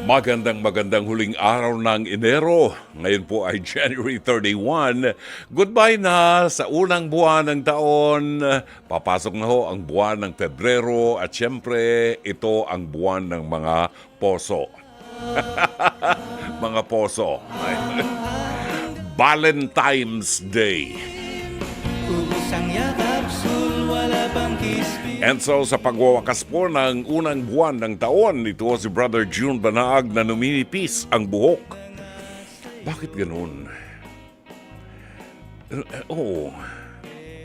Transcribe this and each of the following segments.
Magandang huling araw ng Enero. Ngayon po ay January 31. Goodbye na sa unang buwan ng taon. Papasok na ho ang buwan ng Pebrero at syempre ito ang buwan ng mga poso. Mga poso. Valentine's Day. And so sa pagwawakas po ng unang buwan ng taon, ito si Brother June Banaag na numinipis ang buhok. Bakit ganun?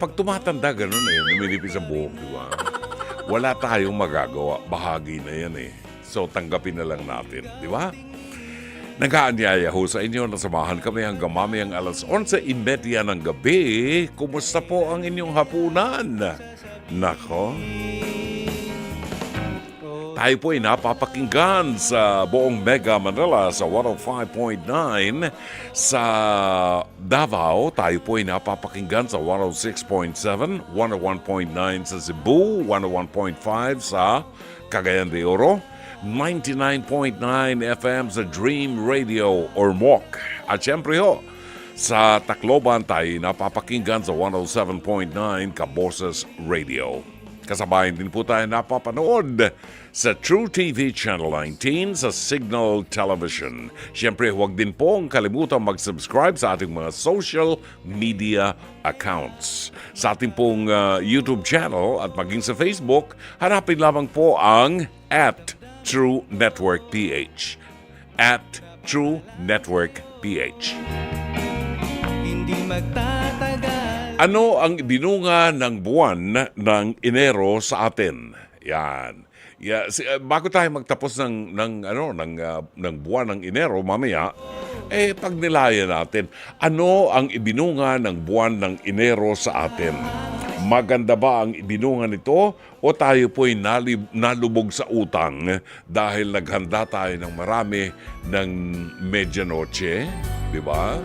Pag tumatanda ganun numinipis ang buhok, di ba? Wala tayong magagawa, bahagi na yan So tanggapin na lang natin, di ba? Nag-aanyaya ho sa inyo na samahan kami hanggang mamayang alas 11:30 ng gabi. Kumusta po ang inyong hapunan? Nako. Tayo po ay napapakinggan sa buong Mega Manila sa 105.9. Sa Davao, tayo po ay napapakinggan sa 106.7, 101.9 sa Cebu, 101.5 sa Cagayan de Oro, 99.9 FM sa Dream Radio or MOC. At syempre ho, sa Tacloban tayo napapakinggan sa 107.9 Kaboses Radio. Kasabayan din po tayo napapanood sa True TV Channel 19 sa Signal Television. Siyempre, huwag din pong kalimutan mag-subscribe sa ating mga social media accounts. Sa ating pong YouTube channel at maging sa Facebook, hanapin lamang po ang @True Network PH. @True Network PH. Ano ang ibinunga ng buwan ng Enero sa atin? Yan. Bago tayo magtapos ng buwan ng Enero mamaya, pagnilayan natin, ano ang ibinunga ng buwan ng Enero sa atin? Maganda ba ang ibinunga nito o tayo po'y nalubog sa utang dahil naghanda tayo ng marami ng medianoche? Di ba?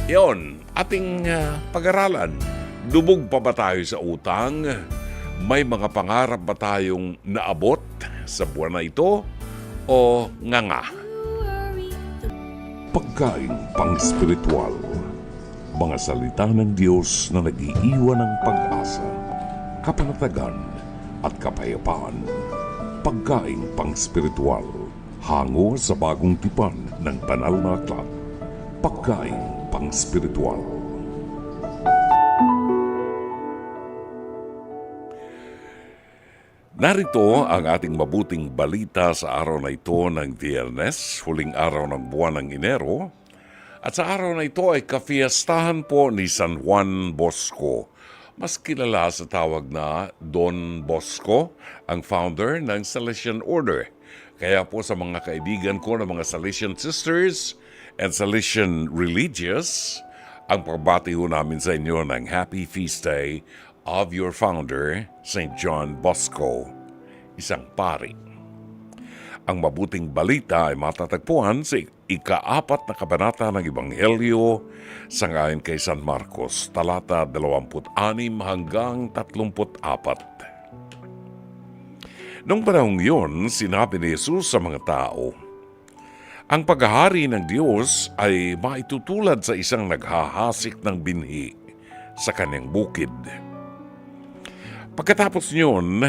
Yon, ating pag-aralan. Lubog pa ba tayo sa utang? May mga pangarap ba tayong naabot sa buwan na ito? O nga? Pagkain pang-spiritual. Mga salita ng Diyos na nag-iiwan ng pag-asa, kapanatagan at kapayapaan. Pagkain pang-spiritual. Hango sa bagong tipan ng banal na aklat. Pagkain pang-spiritual. Narito ang ating mabuting balita sa araw na ito ng Biyernes, huling araw ng buwan ng Enero. At sa araw na ito ay kafiestahan po ni San Juan Bosco. Mas kilala sa tawag na Don Bosco, ang founder ng Salesian Order. Kaya po sa mga kaibigan ko ng mga Salesian Sisters and Salesian Religious, ang pagbati ho namin sa inyo ng Happy Feast Day of your founder, St. John Bosco, isang pari. Ang mabuting balita ay matatagpuan sa ika-4 na kabanata ng Ebanghelyo sangayon kay San Marcos, talata 26 hanggang 34. Noong panahong yun, sinabi ni Jesus sa mga tao, ang paghahari ng Diyos ay maitutulad sa isang naghahasik ng binhi sa kanyang bukid. Pagkatapos niyon,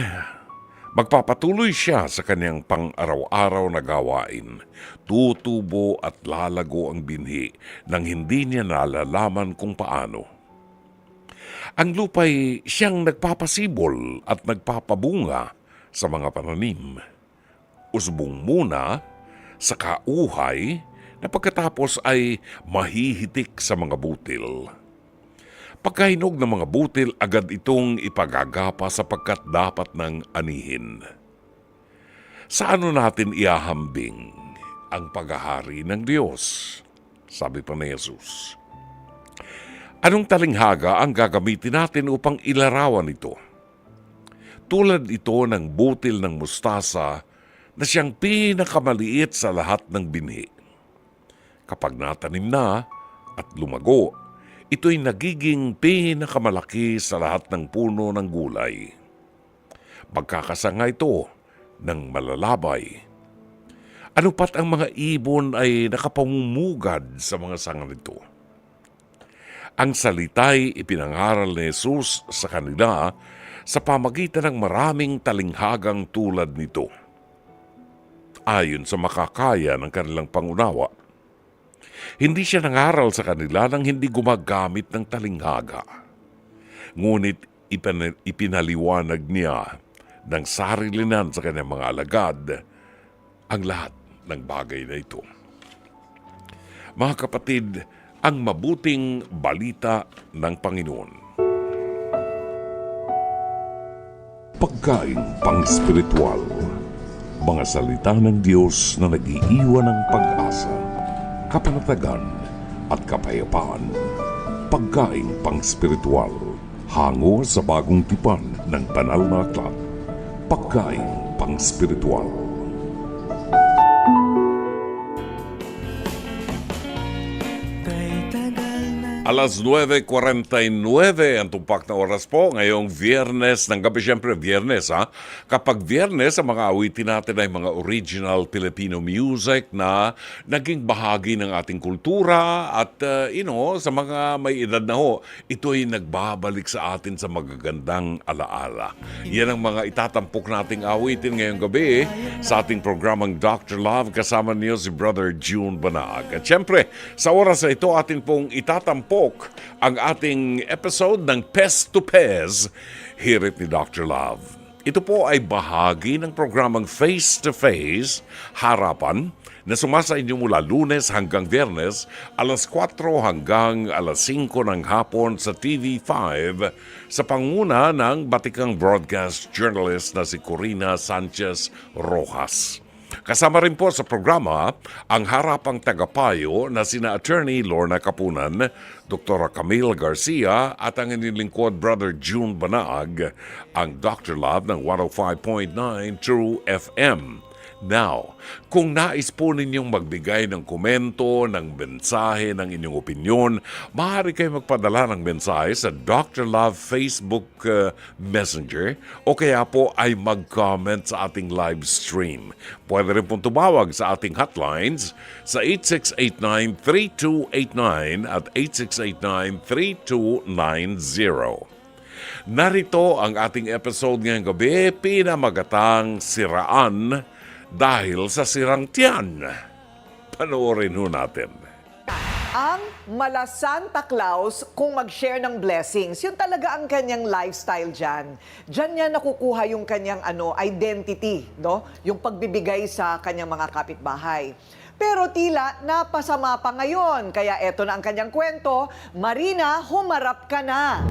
magpapatuloy siya sa kanyang pang-araw-araw na gawain. Tutubo at lalago ang binhi nang hindi niya nalalaman kung paano. Ang lupa'y siyang nagpapasibol at nagpapabunga sa mga pananim. Usbong muna sa kauhay na pagkatapos ay mahihitik sa mga butil. Pagkahinog ng mga butil, agad itong ipagagapa sapagkat dapat ng anihin. Sa ano natin iahambing ang paghahari ng Diyos? Sabi pa ni Jesus. Anong talinghaga ang gagamitin natin upang ilarawan ito? Tulad ito ng butil ng mustasa na siyang pinakamaliit sa lahat ng binhi. Kapag natanim na at lumago, ito'y nagiging pinakamalaki sa lahat ng puno ng gulay. Magkakasanga ito ng malalabay. Ano pat ang mga ibon ay nakapamumugad sa mga sanga nito. Ang salita'y ipinangaral ni Jesus sa kanila sa pamagitan ng maraming talinghagang tulad nito. Ayon sa makakaya ng kanilang pangunawa, hindi siya nangaral sa kanila nang hindi gumagamit ng talinghaga. Ngunit ipinaliwanag niya ng sarilinan sa kanyang mga alagad ang lahat ng bagay na ito. Mga kapatid, ang mabuting balita ng Panginoon. Pagkain pang-spiritual. Mga salita ng Diyos na nag-iiwan ng pag-asa, kapanatagan at kapayapaan. Pagkain pang-spiritual. Hango sa bagong tipan ng banal na aklat. Pagkain pang-spiritual. Alas 9:49 ang tumpak na oras po ngayong Biyernes ng gabi. Siyempre Biyernes ha. Kapag Biyernes, ang mga awitin natin ay mga original Filipino music na naging bahagi ng ating kultura at sa mga may edad na ho, ito'y nagbabalik sa atin sa magagandang alaala. Yan ang mga itatampok nating awitin ngayong gabi sa ating programang Dr. Love, kasama niyo si Brother June Banaag. At siyempre, sa oras na ito atin pong itatampok ang ating episode ng Pez to Pez, hirit ni Dr. Love. Ito po ay bahagi ng programang Face to Face, Harapan, na sumasa inyo mula Lunes hanggang Biyernes, alas 4 hanggang alas 5 ng hapon sa TV5 sa panguna ng batikang broadcast journalist na si Corina Sanchez Rojas. Kasama rin po sa programa ang harapang tagapayo na sina Attorney Lorna Kapunan, Dr. Camille Garcia at ang inilingkod Brother June Banaag, ang Dr. Love ng 105.9 True FM. Now, kung nais po ninyong magbigay ng komento, ng mensahe, ng inyong opinyon, maaari kayo magpadala ng mensahe sa Dr. Love Facebook Messenger o kaya po ay mag-comment sa ating live stream. Pwede rin pong tumawag sa ating hotlines sa 8689-3289 at 8689-3290. Narito ang ating episode ngayong gabi, pinamagatang Siraan dahil sa sirang tiyan. Panoorin ho natin. Ang mala Santa Claus kung mag-share ng blessings. Yun talaga ang kanyang lifestyle dyan. Dyan niya nakukuha yung kanyang identity, no? Yung pagbibigay sa kanyang mga kapitbahay. Pero tila napasama pa ngayon. Kaya eto na ang kanyang kwento. Marina, humarap ka na.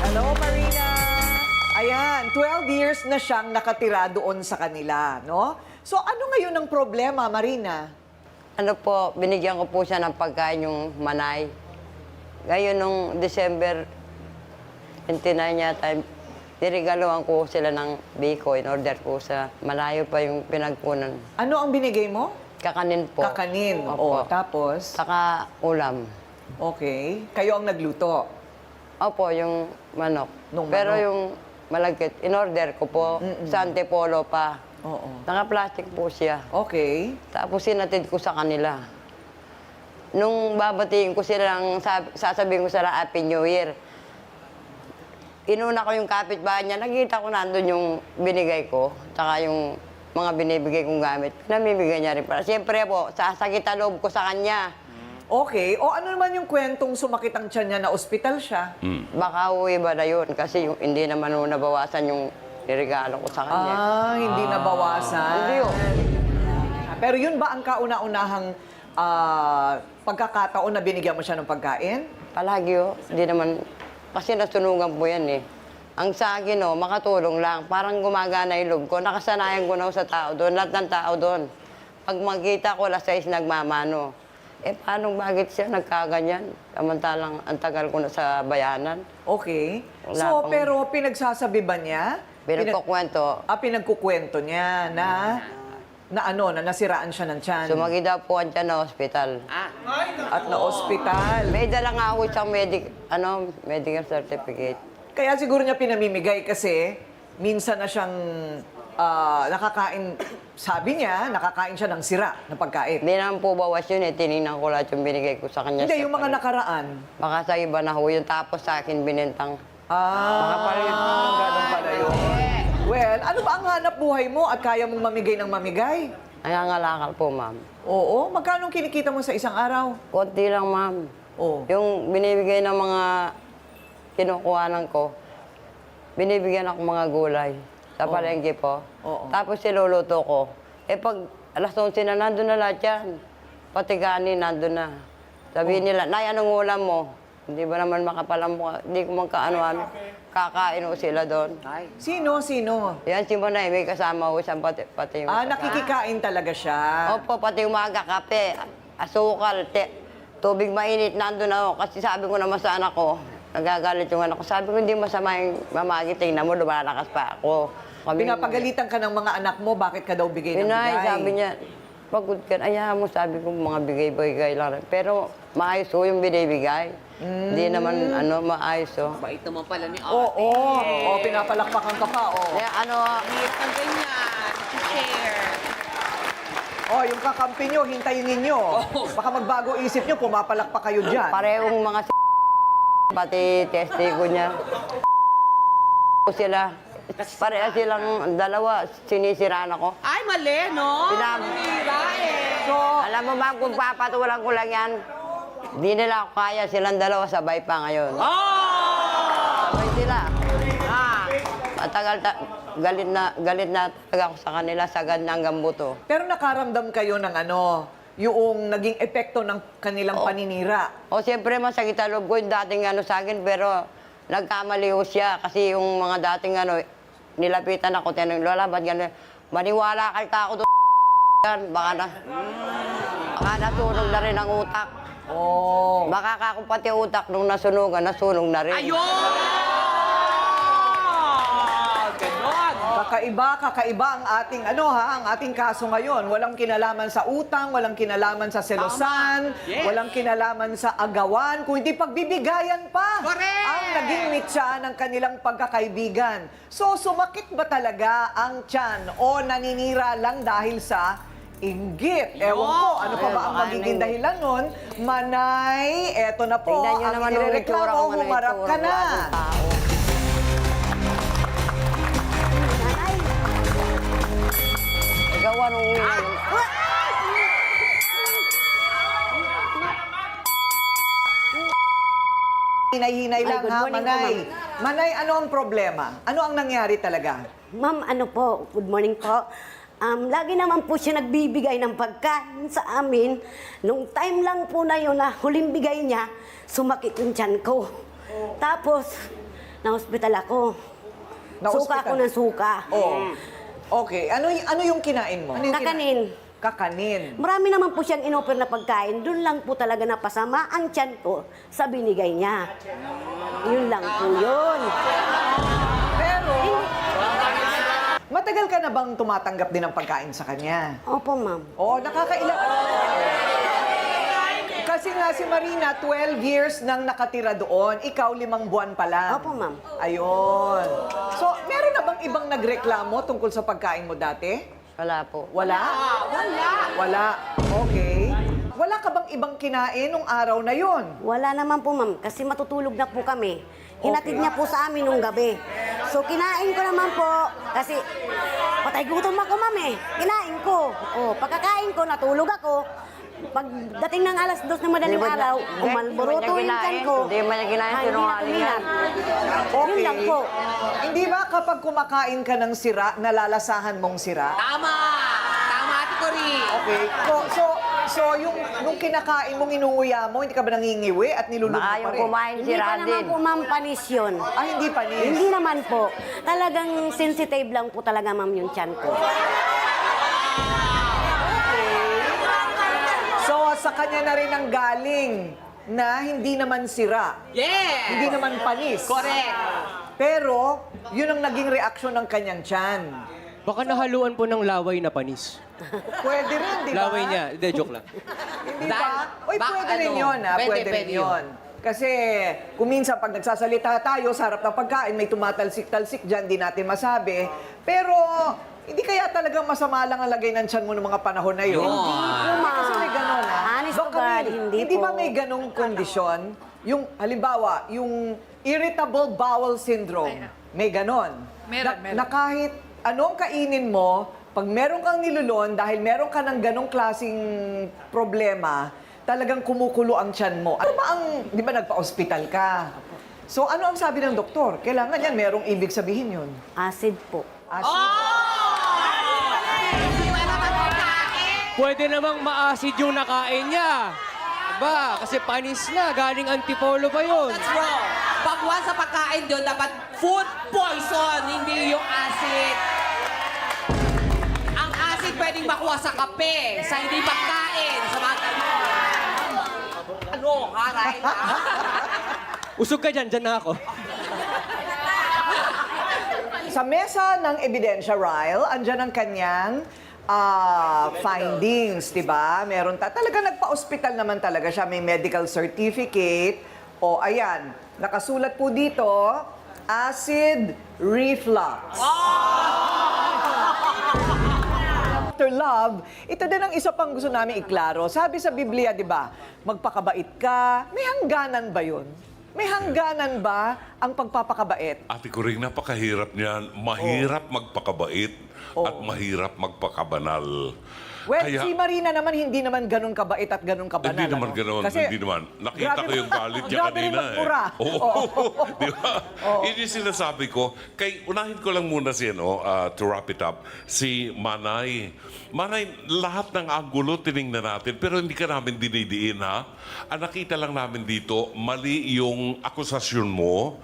Hello, Marina. Ayan, 12 years na siyang nakatira doon sa kanila, no? So ano ngayon ang problema, Marina? Ano po, binigyan ko po siya ng pagkain yung manay. Ngayon nung December 29 yata, nirigaloan ko sila ng biko in order po sa malayo pa yung pinagpunan. Ano ang binigay mo? Kakanin po. Kakanin. Opo. Tapos? Saka ulam. Okay. Kayo ang nagluto? Opo, yung manok. Nung Pero manok. yung malagkit, in order ko po, sa Antipolo pa. Oo. Naka-plastic po siya. Okay. Tapos sinatid ko sa kanila. Nung babatiin ko sila, sasabihin ko sila Happy New Year. Inuna ko yung kapitbahay niya, nakita ko nandun yung binigay ko, tsaka yung mga binibigay kong gamit. Namimigay niya rin para. Siyempre po, sasakitan loob ko sa kanya. Okay. O ano naman yung kwentong sumakit ang tiyan niya na ospital siya? Baka uwi ba na yun? Kasi yung, hindi naman nabawasan yung niregalo ko sa kanya. Hindi nabawasan. Hindi yun. Pero yun ba ang kauna-unahang pagkakataon na binigyan mo siya ng pagkain? Palagi oh, hindi naman, kasi nasunugan po yan eh. Ang sa akin oh, makatulong lang. Parang gumagana yung loob ko. Nakasanayan ko na sa tao doon, lahat ng tao doon. Pag magkita ko, alas 6 nagmamano. Paano bakit siya nagkaganyan? Samantalang ang tagal ko na sa bayanan. Okay. Wala So, pang- pero pinagsasabi ba niya? Pinagkukwento. Pinagkukwento niya na nasiraan siya ng tiyan. Sumagi daw po ang tiyan na ospital. At na-ospital. May dala nga ako isang medical certificate. Kaya siguro niya pinamimigay kasi minsan na siyang nakakain, sabi niya, nakakain siya ng sira na pagkain. Hindi naman po bawas yun eh. Tinignan ko lahat yung binigay ko sa kanya. Hindi, yung mga nakaraan. Baka sa iba na ho yun. Tapos sa akin binentang. Ganun pala yun. Well, ano ba ang hanap buhay mo at kaya mong mamigay ng mamigay? Nangangalakal po, ma'am. Oo, magkano kinikita mo sa isang araw? Konti lang, ma'am. Oo. Yung binibigay ng mga kinukuhanan ko, binibigyan ako mga gulay. Sa palengke po. Oo. Tapos siluluto ko. Eh pag alas 11 na, nandun na lahat yan. Pati kanin, nandun na. Sabihin nila, Nay, anong ulam mo? Hindi ba naman makapalang mukha? Hindi ko magkaano-ano. Kakain ko sila doon. Sino? Yan, si Monay, may kasama ko siyang pati yung... Nakikikain talaga siya. Opo, pati umaga, kape, asukal, tubig mainit, nandun ako. Kasi sabi ko naman sa anak ko, nagagalit yung anak ko. Sabi ko, hindi masama yung mamagi, tingnan mo, lumalakas pa ako. Pinapagalitan ka ng mga anak mo, bakit ka daw bigay ng Pinay, bigay? sabi niya, pagod ka, ayaw mo, sabi ko, mga bigay-bigay lang. Pero maayos ho yung binibigay. Hindi naman, maayos ho. Bait naman pala ni Ate. Oo, pinapalakpakan ka pa, Kaya Bait ka ganyan. Share. Yung kakampi nyo, hintayin ninyo. Baka magbago isip nyo, pumapalakpak kayo dyan. parehong mga pati testigo niya. Sila, pareha silang dalawa, sinisiraan ako. Ay, mali, no? Pinab- Mira eh. So, Alam mo ba kung papatulan ko lang yan? Di nila ako kaya, silang dalawa sabay pa ngayon. Oh! Sabay sila. Matagal, galit na talaga ako sa kanila, sagad na hanggang buto. pero nakaramdam kayo ng yung naging epekto ng kanilang paninira. O siyempre masakit ang loob ko yung dating sa akin, pero nagkamali ho siya kasi yung mga dating nilapitan ako, tinanong, Lola, ba't gano'n? Maniwala ka ako doon. Baka nasunog na rin ang utak. Oh. Baka ka kung pati utak nung nasunog na rin. Ayun! Ganon. Kakaiba ang ating ang ating kaso ngayon. Walang kinalaman sa utang, walang kinalaman sa selosan, Tama. Yes. walang kinalaman sa agawan, kundi pagbibigayan pa. Correct. Ang naging mitya ng kanilang pagkakaibigan. So, sumakit ba talaga ang tiyan o naninira lang dahil sa inggit? Ewan ko, ano pa ba ang baka magiging inggit. dahilan nun? Manay, eto na po, Tingnan nyo ang naman yung itsura inireklamo, ko, humarap ka na. Ikaw anong Hinay-hinay lang good ha, morning po, Manay. Manay, ano ang problema? Ano ang nangyari talaga? Ma'am, ano po, good morning po. Lagi naman po siya nagbibigay ng pagkain sa amin. Nung time lang po na yun na huling bigay niya, sumakit yung tiyan ko. Tapos, na-hospital ako. Na-hospital? Suka ako ng suka. Oh. Okay, ano yung kinain mo? Ano yung Kakanin. Kakanin. Marami naman po siyang inoffer na pagkain. Doon lang po talaga napasama ang tiyan ko sa binigay niya. Yun lang po yun. Pero, matagal ka na bang tumatanggap din ng pagkain sa kanya? Opo, ma'am. Oo, nakakailang... Kasi nga si Marina, 12 years nang nakatira doon. Ikaw, 5 buwan pa lang. Opo, ma'am. Ayun. So, meron na bang ibang nagreklamo tungkol sa pagkain mo dati? Wala po. Wala? Wala. Okay. Wala ka bang ibang kinain nung araw na yon? Wala naman po, ma'am, kasi matutulog na po kami. Hinatid niya po sa amin nung gabi. So, kinain ko naman po, kasi patay gutom ako, ma'am eh. Kinain ko. O, pagkakain ko, natulog ako. Pagdating ng alas 2 na madaling Hindi ba araw, niya- umalboroto hindi ba niya yung tiyan kinain? ko. Hindi ba niya kinain? Hindi na Sinungaling yan. kuminan. Yun lang po. Hindi ba kapag kumakain ka ng sira, nalalasahan mong sira? Tama! Tama, Ate Cory. Okay. So nung kinakain mong inuuya mo, hindi ka ba nangingiwi at nilulunod Baka pa yung rin? kumain Hindi sira pa naman din. po, ma'am, panis yun. Hindi panis. Hindi naman po. Talagang sensitive lang po talaga, ma'am, yung tiyan ko. So, sa kanya na rin ang galing na hindi naman sira. Yes! Hindi naman panis. Correct. Pero, yun ang naging reaksyon ng kanyang tiyan. Baka nahaluan po ng laway na panis. Pwede rin, di ba? Laway niya. Hindi, joke lang. Hindi ba? Uy, Bak- pwede rin ano, yun, ha? pwede, Pwede rin pwede yun. Kasi kung minsan pag nagsasalita tayo sa harap ng pagkain, may tumatalsik-talsik dyan, di natin masabi. Pero hindi kaya talagang masama lang ang lagay ng tiyan mo ng mga panahon na yun? Hindi po, Kasi may ganon, ha? Honest Doc to God, Camille, hindi ba po. may ganong kondisyon? Yung, halimbawa, yung irritable bowel syndrome, may ganon. Meron. Na kahit anong kainin mo, pag meron kang nilulon, dahil meron ka ng ganong klaseng problema, talagang kumukulo ang tiyan mo. Ano ba ang, di ba nagpa-hospital ka? So ano ang sabi ng doktor? Kailangan yan, merong ibig sabihin yun. Acid po. Acid. Pwede namang ma-acid yung nakain niya. Diba? Kasi panis na, galing Antipolo pa yun. That's wrong. Pag once sa pagkain doon, dapat food poison, hindi yung acid. Ang acid pwedeng makuha sa kape, sa hindi pagkain, sa mga... Ano, haray na? Usog ka dyan, dyan na ako. Sa mesa ng ebidensya, Ryle, andyan ang kanyang findings, di ba? Meron talaga nagpa-hospital naman talaga siya. May medical certificate. O, ayan. Nakasulat po dito, acid reflux. Dr. Love, ito din ang isa pang gusto namin iklaro. Sabi sa Biblia, di ba, magpakabait ka. May hangganan ba yun? May hangganan ba ang pagpapakabait? Ate Kuring, napakahirap niyan. Mahirap magpakabait at mahirap magpakabanal. Well, Kaya- si Marina naman, hindi naman ganun kabait at ganun kabanal. Hindi naman ano? ganoon, Kasi, hindi naman. Nakita grabe ko yung galit niya grabe rin kanina magpura. Oo. Di ba? Yun yung sinasabi ko. Unahin ko lang muna si, to wrap it up, si Manay. Manay, lahat ng anggulo tiningnan natin, pero hindi ka namin dinidiin, ha? Ang nakita lang namin dito, mali yung akusasyon mo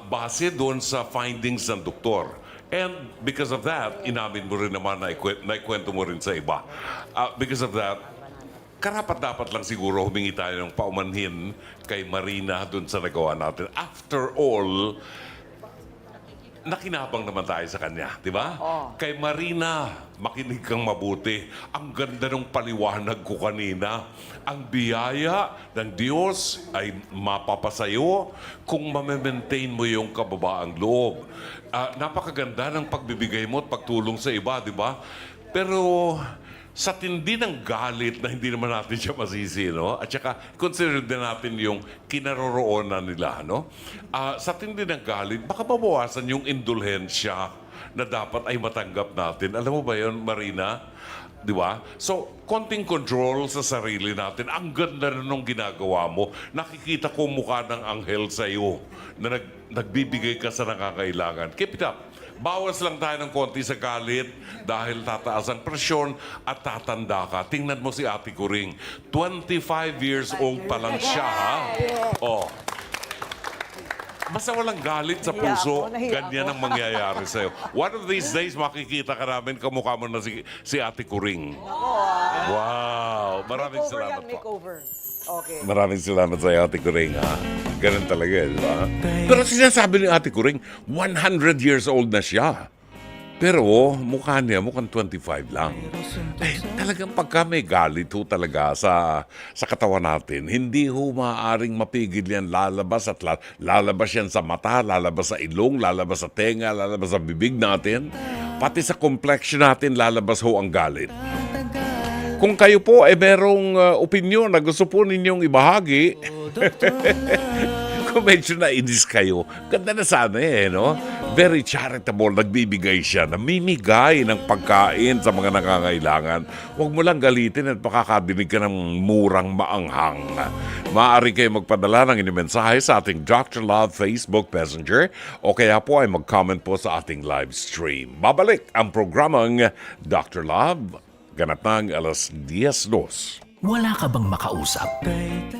base doon sa findings ng doktor. And because of that, inamin mo rin naman na naikwento mo rin sa iba. Because of that, karapat-dapat lang siguro humingi tayo ng paumanhin kay Marina dun sa nagawa natin. After all, nakinabang naman tayo sa kanya, di ba? Kay Marina, makinig kang mabuti. Ang ganda ng paliwanag ko kanina. Ang biyaya ng Diyos ay mapapasayo kung mamaintain mo yung kababaang loob. Napakaganda ng pagbibigay mo at pagtulong sa iba, di ba? Pero sa tindi ng galit na hindi naman natin siya masisi, no? At saka, consider din natin yung kinaroroonan nila, no? Sa tindi ng galit, baka mabawasan yung indulhensya na dapat ay matanggap natin. Alam mo ba yun, Marina? Di ba? So, konting control sa sarili natin. Ang ganda na nung ginagawa mo. Nakikita ko mukha ng anghel sa iyo na nagbibigay ka sa nakakailangan. Keep it up. Bawas lang tayo ng konti sa galit dahil tataas ang presyon at tatanda ka. Tingnan mo si Ate Kuring. 25 years old pa lang siya, ha? Oh. Basta walang galit sa puso, nahiya ganyan ako. ang mangyayari sa'yo. One of these days, makikita ka namin, kamukha mo na si Ate Kuring. Wow! Maraming Makeover salamat yan, po. makeover. Okay. Maraming salamat sa Ate Kuring, ha? Ganun talaga, di ba? Pero sinasabi ni Ate Kuring, 100 years old na siya. Pero mukha niya, mukhang 25 lang. Eh, talagang pagka may galit ho talaga sa katawan natin, hindi ho maaaring mapigil yan lalabas at lalabas yan sa mata, lalabas sa ilong, lalabas sa tenga, lalabas sa bibig natin. Pati sa complexion natin, lalabas ho ang galit. Kung kayo po ay merong opinion na gusto po ninyong ibahagi, kung medyo nainis kayo, ganda na sana no? Very charitable, nagbibigay siya, namimigay ng pagkain sa mga nangangailangan. Huwag mo lang galitin at makakadinig ka ng murang maanghang. Maaari kayo magpadala ng inyong mensahe sa ating Dr. Love Facebook Messenger o kaya po ay mag-comment po sa ating live stream. Babalik ang programang Dr. Love, ganap ng alas 10:02. Wala ka bang makausap?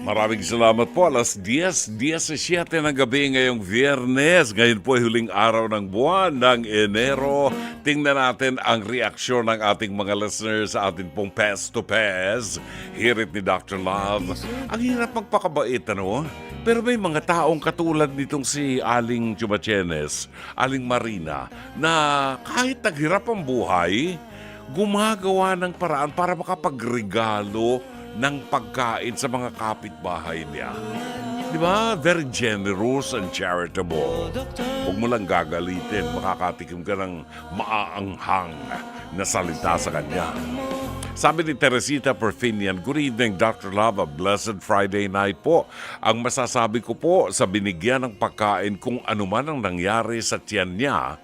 Maraming salamat po. Alas 10:17 ng gabi ngayong Biyernes. Ngayon po ay huling araw ng buwan ng Enero. Tingnan natin ang reaksyon ng ating mga listeners sa ating pong Pest to Pest. Hirit ni Dr. Love. Ang hirap magpakabait, ano? Pero may mga taong katulad nitong si Aling Chumachenes, Aling Marina, na kahit naghirap ang buhay, gumagawa ng paraan para makapagregalo ng pagkain sa mga kapitbahay niya. Di ba? Very generous and charitable. Huwag mo lang gagalitin. Makakatikim ka ng maaanghang na salita sa kanya. Sabi ni Teresita Perfinian, good evening, Dr. Love. A blessed Friday night po. Ang masasabi ko po sa binigyan ng pagkain kung ano man ang nangyari sa tiyan niya,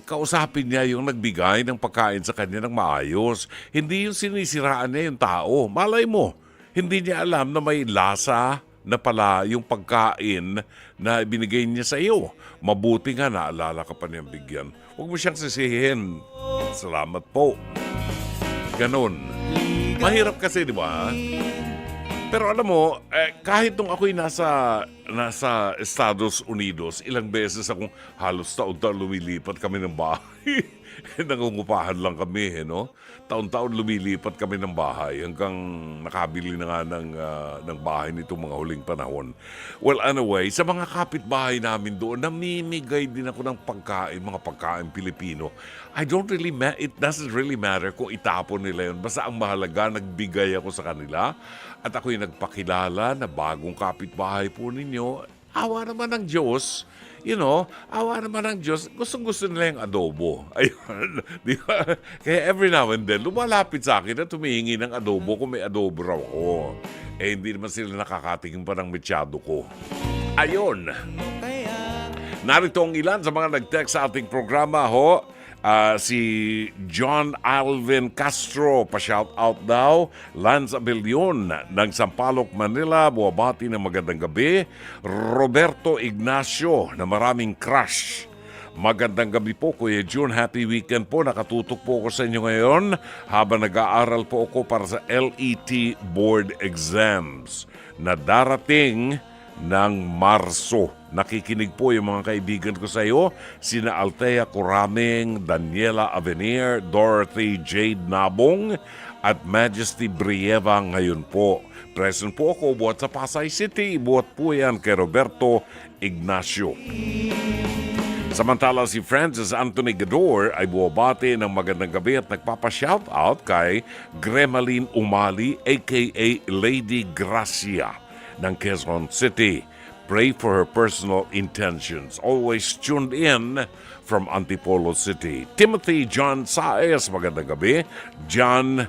kausapin niya yung nagbigay ng pagkain sa kanya ng maayos. Hindi yung sinisiraan niya yung tao. Malay mo, hindi niya alam na may lasa na pala yung pagkain na ibinigay niya sa iyo. Mabuti nga naalala ka pa niyang bigyan. Huwag mo siyang sisihin. Salamat po. Ganon. Mahirap kasi, di ba? Pero alam mo, kahit nung ako'y nasa Estados Unidos, ilang beses akong halos taon-taon lumilipat kami ng bahay. Nangungupahan lang kami, no? Taon-taon lumilipat kami ng bahay hanggang nakabili na nga ng bahay nitong mga huling panahon. Well, anyway, sa mga kapitbahay namin doon, namimigay din ako ng pagkain, mga pagkain Pilipino. It doesn't really matter kung itapon nila yun. Basta ang mahalaga, nagbigay ako sa kanila. At ako'y nagpakilala na bagong kapitbahay po ninyo. Awa naman ng Diyos. Awa naman ng Diyos. Gustong-gusto nila yung adobo. Ayun. Di ba? Kaya every now and then, lumalapit sa akin na tumihingi ng adobo kung may adobo raw ako. Hindi naman sila nakakatingin pa ng metyado ko. Ayun. Narito ang ilan sa mga nag-text sa ating programa, ho. Si John Alvin Castro, pa-shout out daw. Lance Abelion ng Sampaloc, Manila, buwabati ng magandang gabi. Roberto Ignacio na maraming crush. Magandang gabi po, Kuya June. Happy weekend po. Nakatutok po ako sa inyo ngayon habang nag-aaral po ako para sa LET board exams na darating ng Marso. Nakikinig po yung mga kaibigan ko sa iyo, sina Althea Coraming, Daniela Avenir, Dorothy Jade Nabong, at Majesty Brieva ngayon po. Present po ako buhat sa Pasay City, buhat po yan kay Roberto Ignacio. Samantala si Francis Anthony Gador ay buwabati ng magandang gabi at nagpapa-shoutout kay Gremaline Umali aka Lady Gracia ng Quezon City. Pray for her personal intentions. Always tuned in from Antipolo City. Timothy John Saez, magandang gabi. Joan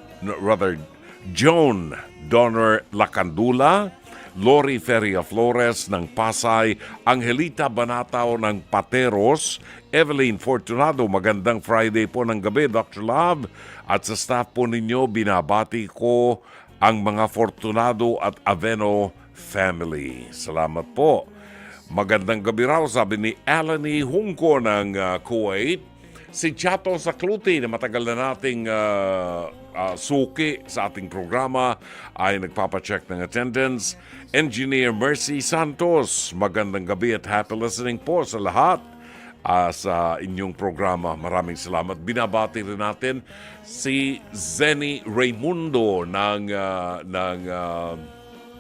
Donor Lacandula, Lori Feria Flores ng Pasay, Angelita Banataw ng Pateros, Evelyn Fortunado, magandang Friday po ng gabi, Dr. Love. At sa staff po ninyo, binabati ko ang mga Fortunado at Aveno family. Salamat po. Magandang gabi raw, sabi ni Alani Hungko ng Kuwait. Si Chato Sakluti na matagal na nating suki sa ating programa ay nagpapacheck ng attendance. Engineer Mercy Santos, magandang gabi at happy listening po sa lahat sa inyong programa. Maraming salamat. Binabati rin natin si Zenny Raimundo ng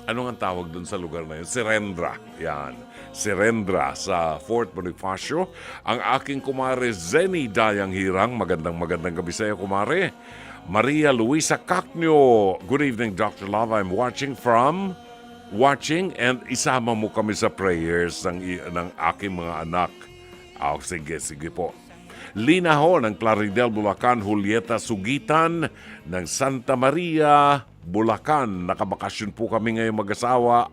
ano ang tawag dun sa lugar na yun? Serendra. Yan. Serendra sa Fort Bonifacio. Ang aking kumare Zenny Dayang Hirang. Magandang gabi sa iyo, kumare. Maria Luisa Cacnio. Good evening, Dr. Love. I'm watching and isama mo kami sa prayers ng aking mga anak. Sige po. Lina Ho ng Plaridel, Bulacan. Julieta Sugitan ng Santa Maria, Bulacan. Nakabakasyon po kami ngayong mag-asawa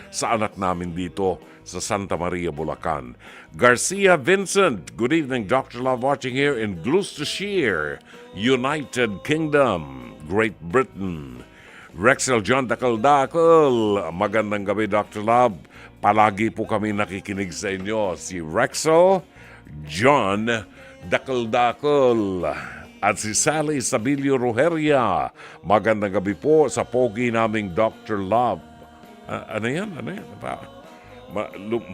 sa anak namin dito sa Santa Maria, Bulacan. Garcia Vincent, good evening, Dr. Love, watching here in Gloucestershire, United Kingdom, Great Britain. Rexel John Dakal, magandang gabi, Dr. Love. Palagi po kami nakikinig sa inyo. Si Rexel John Dakal. At si Sally Sabilio Rogeria, magandang gabi po sa pogi naming Dr. Love. Ano yan?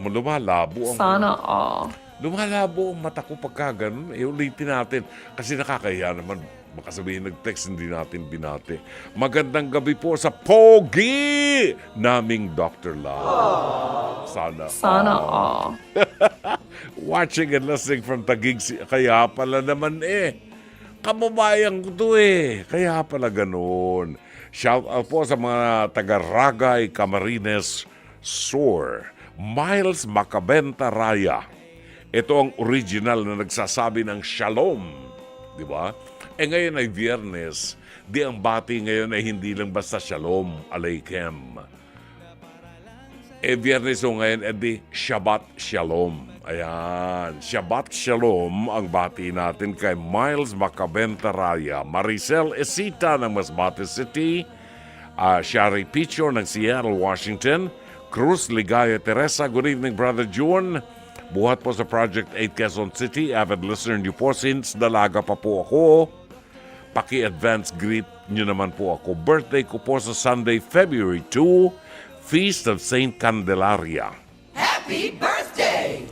Lumalabo ang... Sana all. Lumalabo ang mata ko pagka ganun. Ulitin natin. Kasi nakakahiya naman. Baka sabihin nag-text, hindi natin binati. Magandang gabi po sa pogi naming Dr. Love. Sana all. Watching and listening from Taguig. Kaya pala naman kababayan ko to Kaya pala ganun. Shout out po sa mga taga-Ragay, Camarines Sur. Miles Macabenta Raya. Ito ang original na nagsasabi ng shalom. Di ba? Ngayon ay Biyernes. Di ang bati ngayon ay hindi lang basta shalom aleikem. Biyernes o ngayon, di Shabbat Shalom. Ayan, Shabbat Shalom ang bati natin kay Miles Macabenta Raya, Maricel Esita ng Masbate City, Shari Picho ng Seattle, Washington, Cruz Ligaya Teresa, good evening Brother June. Buhat po sa Project 8 Quezon City, avid listener niyo po since dalaga pa po ako. Paki-advance greet niyo naman po ako. Birthday ko po sa Sunday, February 2, Feast of Saint Candelaria. Happy birthday!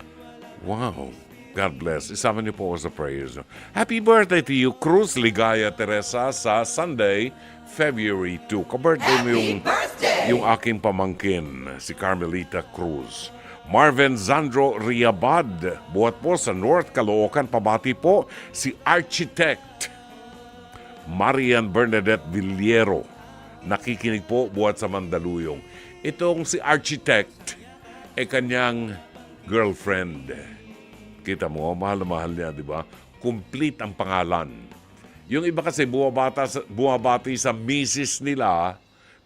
Wow. God bless. Isama niyo po ako sa prayers. Happy birthday to you, Cruz Ligaya Teresa, sa Sunday, February 2. Ka-birthday mo yung aking pamangkin, si Carmelita Cruz. Marvin Zandro Riabad, buhat po sa North Caloocan, pabati po si Architect Marian Bernadette Villero. Nakikinig po buhat sa Mandaluyong. Itong si Architect kanyang girlfriend. Kita mo, mahal na mahal niya, di ba? Complete ang pangalan. Yung iba kasi buwabati sa misis nila,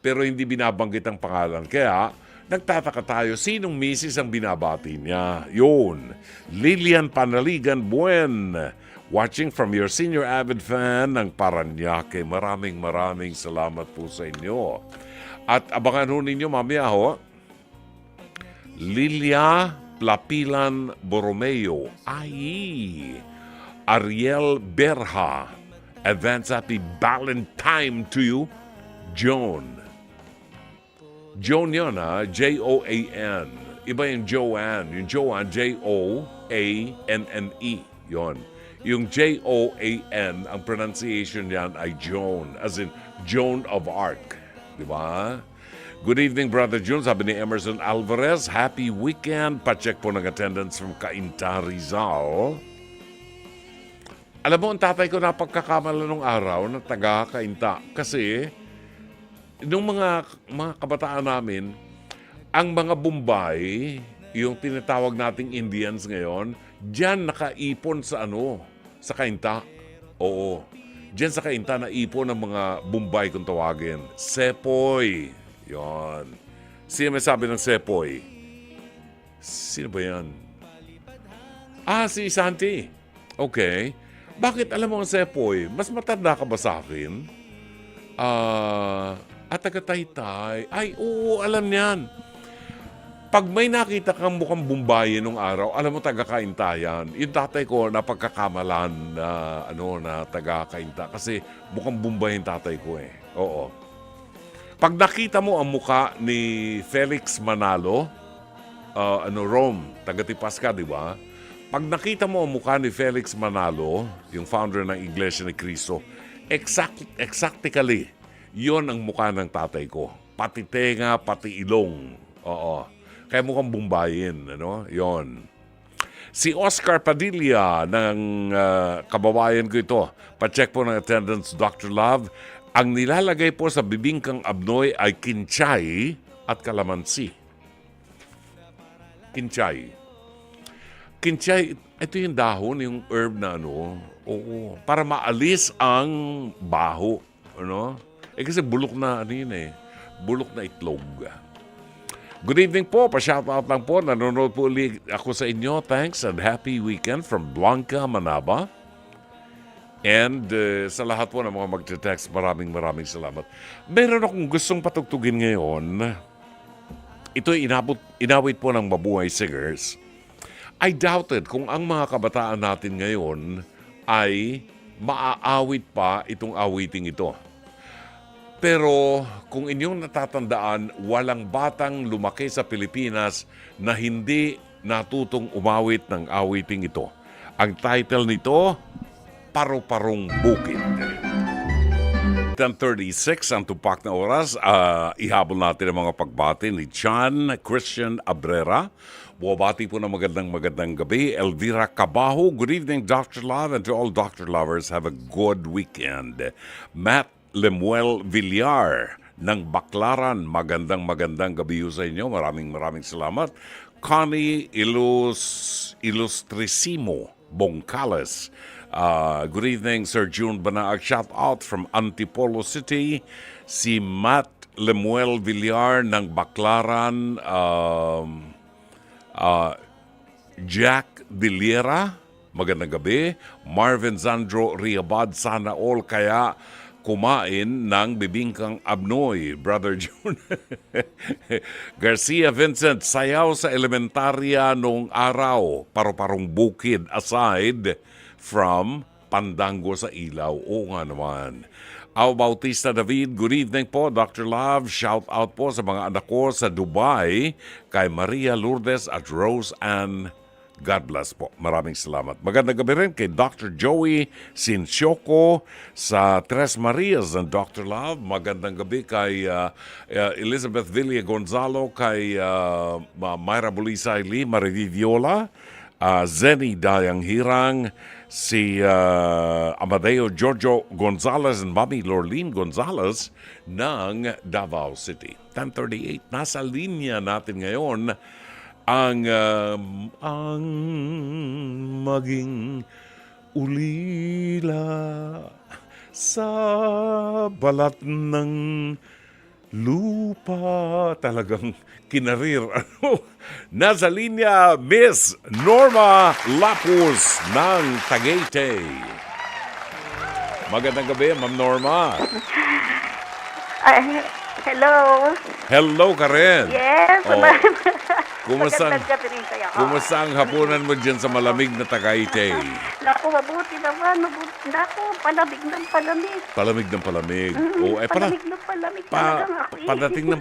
pero hindi binabanggit ang pangalan. Kaya, nagtataka tayo, sinong misis ang binabati niya? Yun, Lilian Panaligan Buen. Watching from your senior avid fan ng Paranaque. Maraming salamat po sa inyo. At abangan ho ninyo mamaya ho, Lilia Plapilan Borromeo. Ariel Berha. Advance happy Valentine to you, Joan. Joan yun ha, J-O-A-N. Iba yung Joanne. Yung Joanne, J-O-A-N-N-E. Yun. Yung J-O-A-N, ang pronunciation yan ay Joan, as in Joan of Arc. Diba? Good evening, Brother June. Sabi ni Emerson Alvarez, happy weekend. Pacheck po ng attendance from Cainta, Rizal. Alam mo, ang tatay ko napagkakamala nung araw na taga Cainta. Kasi, nung mga kabataan namin, ang mga Bombay, yung tinatawag nating Indians ngayon, diyan nakaipon sa sa Cainta. Oo. Diyan sa Cainta naipon ng mga Bombay kung tawagin. Sepoy. Yon. Sino may sabi ng Sepoy? Sino ba yan? Si Santi. Okay. Bakit alam mo ang Sepoy? Mas matanda ka ba sa akin? At taga-Taytay. Ay, oo, alam niyan. Pag may nakita kang mukhang Bombayan nung araw, alam mo taga-Cainta yan. Yung tatay ko napagkakamalan na taga-Cainta kasi mukhang Bombay yung tatay ko eh. Oo. Pag nakita mo ang muka ni Felix Manalo, Rome, taga-Tipas ka, di ba? Pag nakita mo ang muka ni Felix Manalo, yung founder ng Iglesia ni Cristo, exactly, yon ang muka ng tatay ko. Pati tenga, pati ilong. Oo. Kaya mukhang Bombayin, Yon. Si Oscar Padilla ng kababayan ko ito. Pa-check po ng attendance, Dr. Love. Ang nilalagay po sa bibingkang abnoy ay kinchay at kalamansi. Kinchay. Kinchay, ito yung dahon, yung herb na oo, para maalis ang baho, kasi bulok na bulok na itlog. Good evening po, pa-shoutout lang po, nanonood po ulit ako sa inyo. Thanks and happy weekend from Blanca, Manaba. And sa lahat po ng mga magte-text, maraming salamat. Meron akong gustong patugtugin ngayon. Ito'y inawit po ng Mabuhay Singers. I doubted kung ang mga kabataan natin ngayon ay maaawit pa itong awiting ito. Pero kung inyong natatandaan, walang batang lumaki sa Pilipinas na hindi natutong umawit ng awiting ito. Ang title nito, Paru-Parong Bukid. 10:36 ang tupak na oras. Ihabol natin ang mga pagbati ni John Christian Abrera. Buwabati po ng magandang gabi. Elvira Cabajo, good evening Dr. Love, and to all Dr. Lovers, have a good weekend. Matt Lemuel Villar ng Baclaran. Magandang gabi ho sa inyo. Maraming salamat. Connie Ilustrisimo Bongcales. Good evening, Sir June Banaag. Shout out from Antipolo City. Si Matt Lemuel Villar ng Baclaran. Jack Villera, magandang gabi. Marvin Zandro Riabad, sana all kaya kumain ng bibingkang abnoy. Brother June. Garcia Vincent, sayaw sa elementarya nung araw. Paru-parong bukid aside from Pandango sa ilaw. Oo nga naman. Ao Bautista David, good evening po, Dr. Love. Shout out po sa mga anak ko sa Dubai, kay Maria Lourdes at Rose Ann. God bless po. Maraming salamat. Magandang gabi rin kay Dr. Joey Sinsioko sa Tres Marias and Dr. Love. Magandang gabi kay Elizabeth Villa Gonzalo, kay Myra Bulisay Lee, Mariviviola, Zenny Dayang Hirang, si Amadeo Giorgio Gonzalez and Mami Lorlene Gonzalez ng Davao City. 10:38, nasa linya natin ngayon ang maging ulila sa balat ng lupa. Talagang kinarir. Nasa linya, Miss Norma Lapus ng Tagaytay. Magandang gabi, Ma'am Norma. Hello. Hello ka rin. Yes. Oh. Kumusta Magandang gabi rin kayo. Kumusta ang hapunan mo dyan sa malamig na Tagaytay? Naku, mabuti naman. Naku, palamig ng palamig. Palamig ng palamig. Palamig ng palamig talaga nga ako eh.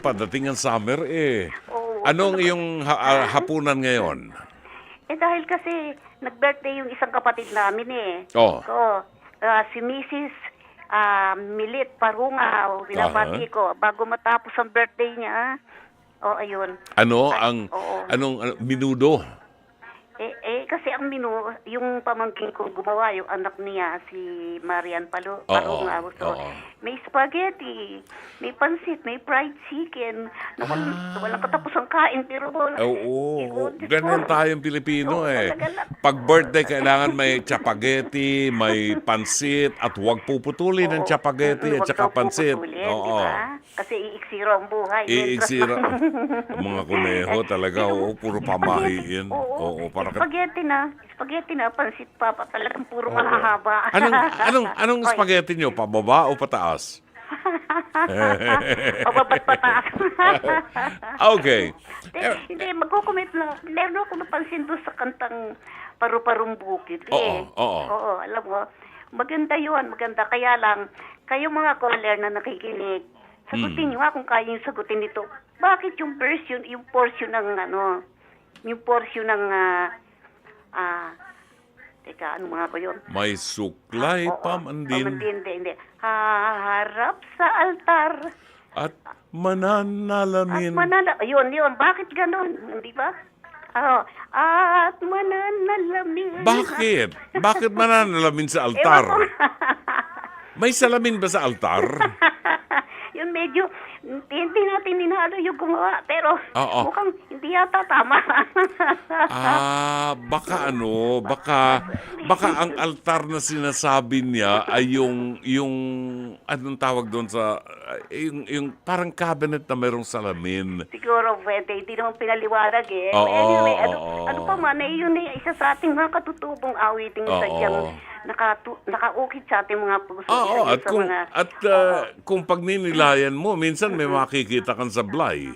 Padating ang summer eh. Oo, Anong iyong hapunan ngayon? Dahil kasi nag-birthday yung isang kapatid namin eh. Oh. So, si Mrs. Milit Parunga, binabati ko. Bago matapos ang birthday niya, ayun. Anong minudo? Kasi ang yung pamangkin ko gumawa, yung anak niya, si Marian Parunga. So, may spaghetti, may pansit, may fried chicken. Walang katapusang kain, pero Ganyan tayong Pilipino eh. talaga. Pag birthday, kailangan may chapageti, may pansit, at huwag puputulin ng chapageti at saka pansit. Diba? Kasi iiksiro ang buhay. Iiksira. Mga kuneho talaga, puro pamahiin. Spaghetti na, pansit pa talagang puro mahahaba. Anong spaghetti nyo? Pababa o pataas? Pababat pataas. Okay. Hindi, magkukumit lang. Meron ako napansin doon sa kantang Paru-Parong Bukid. Oo. Alam mo, maganda yun, maganda. Kaya lang, kayo mga caller na nakikinig, sagutin nyo kung kaya yung sagutin nito. Bakit yung portion ng teka, ano mga ko yun? May suklay pamandin Hindi. Haharap sa altar. at mananalamin. Yun. Bakit ganun? Hindi ba? At mananalamin. Bakit? Bakit mananalamin sa altar? Ewan ko. May salamin ba sa altar? Yun medyo, hindi natin inaano yung gumawa, pero Oo. mukhang hindi yata tama. Baka ang altar na sinasabi niya ay yung anong tawag doon sa yung parang cabinet na mayroong salamin. Siguro pwede, hindi naman pinaliwanag eh. Oo, Anyway, oo. ano pa man, yun eh, isa sa ating mga katutubong awiting sadyang nakaukit sa ating mga puso. Oo, Isa at sa kung pagninilayan mo, minsan may makikita kang sablay.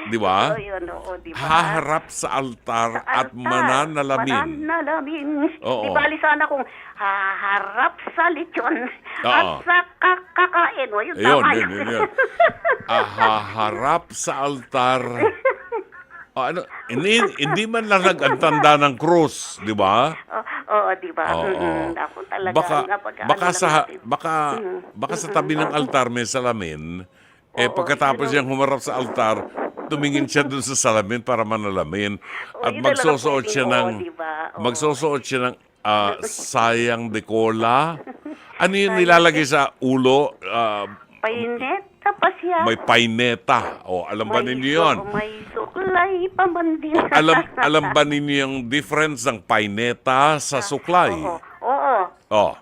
Di ba? Di ba? Haharap sa altar at mananalamin. Mananalamin. Oo. Di bali sana kung haharap sa lechon Oo. at sa kakain. Yun, Ayun, tama yun. Haharap sa altar. Hindi man lang nag-antanda ng krus, di ba? Oo, di ba? Oo. Ako talaga. Baka sa tabi ng altar may salamin. Pagkatapos niyang humarap sa altar, tumingin siya dun sa salamin para manalamin. At yun talaga magsusuot pwedeng siya ng diba? sayang de cola Ano yung nilalagay sa ulo? Paineta pa siya. May paineta. O, alam ba ninyo yun? May suklay pa man din. Alam ba ninyo yung difference ng paineta sa suklay? Oo. Oh.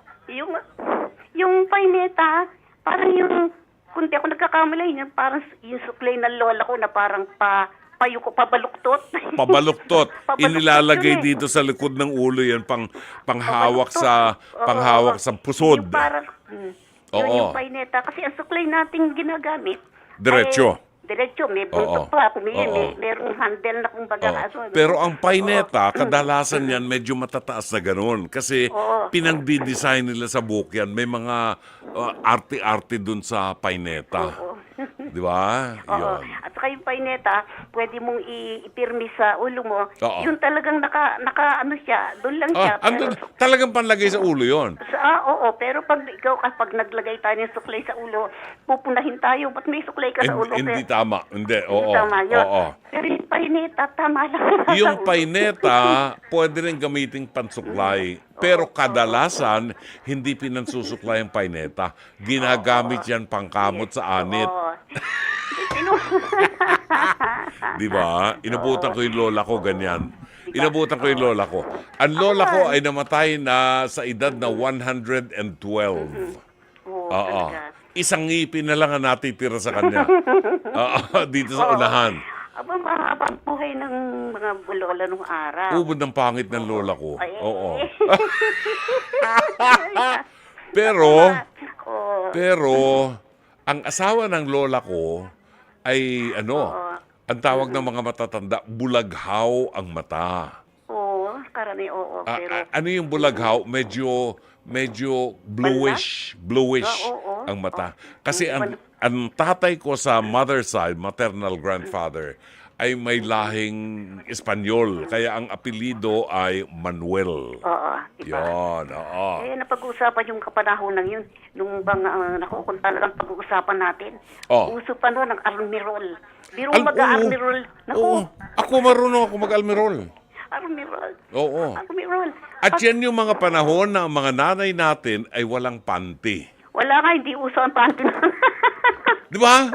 Yung paineta, parang yung, kung di ako nagkakamali, yung parang yung suklay ng lola ko na parang pabaluktot. Pabaluktot. Pabaluktot Inilalagay yun eh. dito sa likod ng ulo yan panghawak sa pusod. Yung parang, Oo. yun yung paineta. Kasi ang suklay nating ginagamit, Diretso. Diretso, may Oo. buntot pa. Oo. Merong handle na kumbaga. Oh. Pero ang paineta, kadalasan yan medyo matataas na ganun. Kasi pinagdi-design nila sa book yan. May mga arte-arte dun sa paineta. Di ba? Oo. Yun. At saka yung paineta, pwede mong ipirmi sa ulo mo. Oo. Yung talagang naka ano siya, doon lang siya. Talagang panlagay sa ulo yon. Oo, pero pag ikaw kapag naglagay tayo ng suklay sa ulo, pupunahin tayo. Ba't may suklay ka sa ulo? Hindi tama. Hindi, oo. Hindi tama yun. Oo. Pero yung paineta, tama lang. Yung paineta, pwede rin gamiting pansuklay. Pero kadalasan, hindi pinansusuklay ang paineta. Ginagamit yan pangkamot sa anit. Oo. Di ba? Inabutan ko yung lola ko ganyan. Inabutan ko yung lola ko. Ang lola ko ay namatay na sa edad na 112. Oo. Isang ngipin na lang ang natitira sa kanya. Oo, dito sa unahan. Aba, mahabang buhay ng mga lola nung araw. Ubod ng pangit ng lola ko. Ay, Oo. Pero, ang asawa ng lola ko ay ang tawag ng mga matatanda, bulaghaw ang mata. Oo, karami, oo. Pero, Ano yung bulaghaw? Medyo bluish oo. ang mata. Kasi ang tatay ko sa mother side, maternal grandfather, ay may lahing Espanyol. Kaya ang apelido ay Manuel. oo, iba. Yon, oo. Eh, napag-uusapan yung kapanahonan yun. Nung bang nakukunta lang pag-uusapan natin. Oh. Uso pa noon ang armirol. Biro Oo. mag-armirol. Naku, Oo. Ako marunong ako mag-almirol. armirol. Oo. Armirol. At yan yung mga panahon na ang mga nanay natin ay walang panty. Wala nga, hindi uso ang panty. Di ba?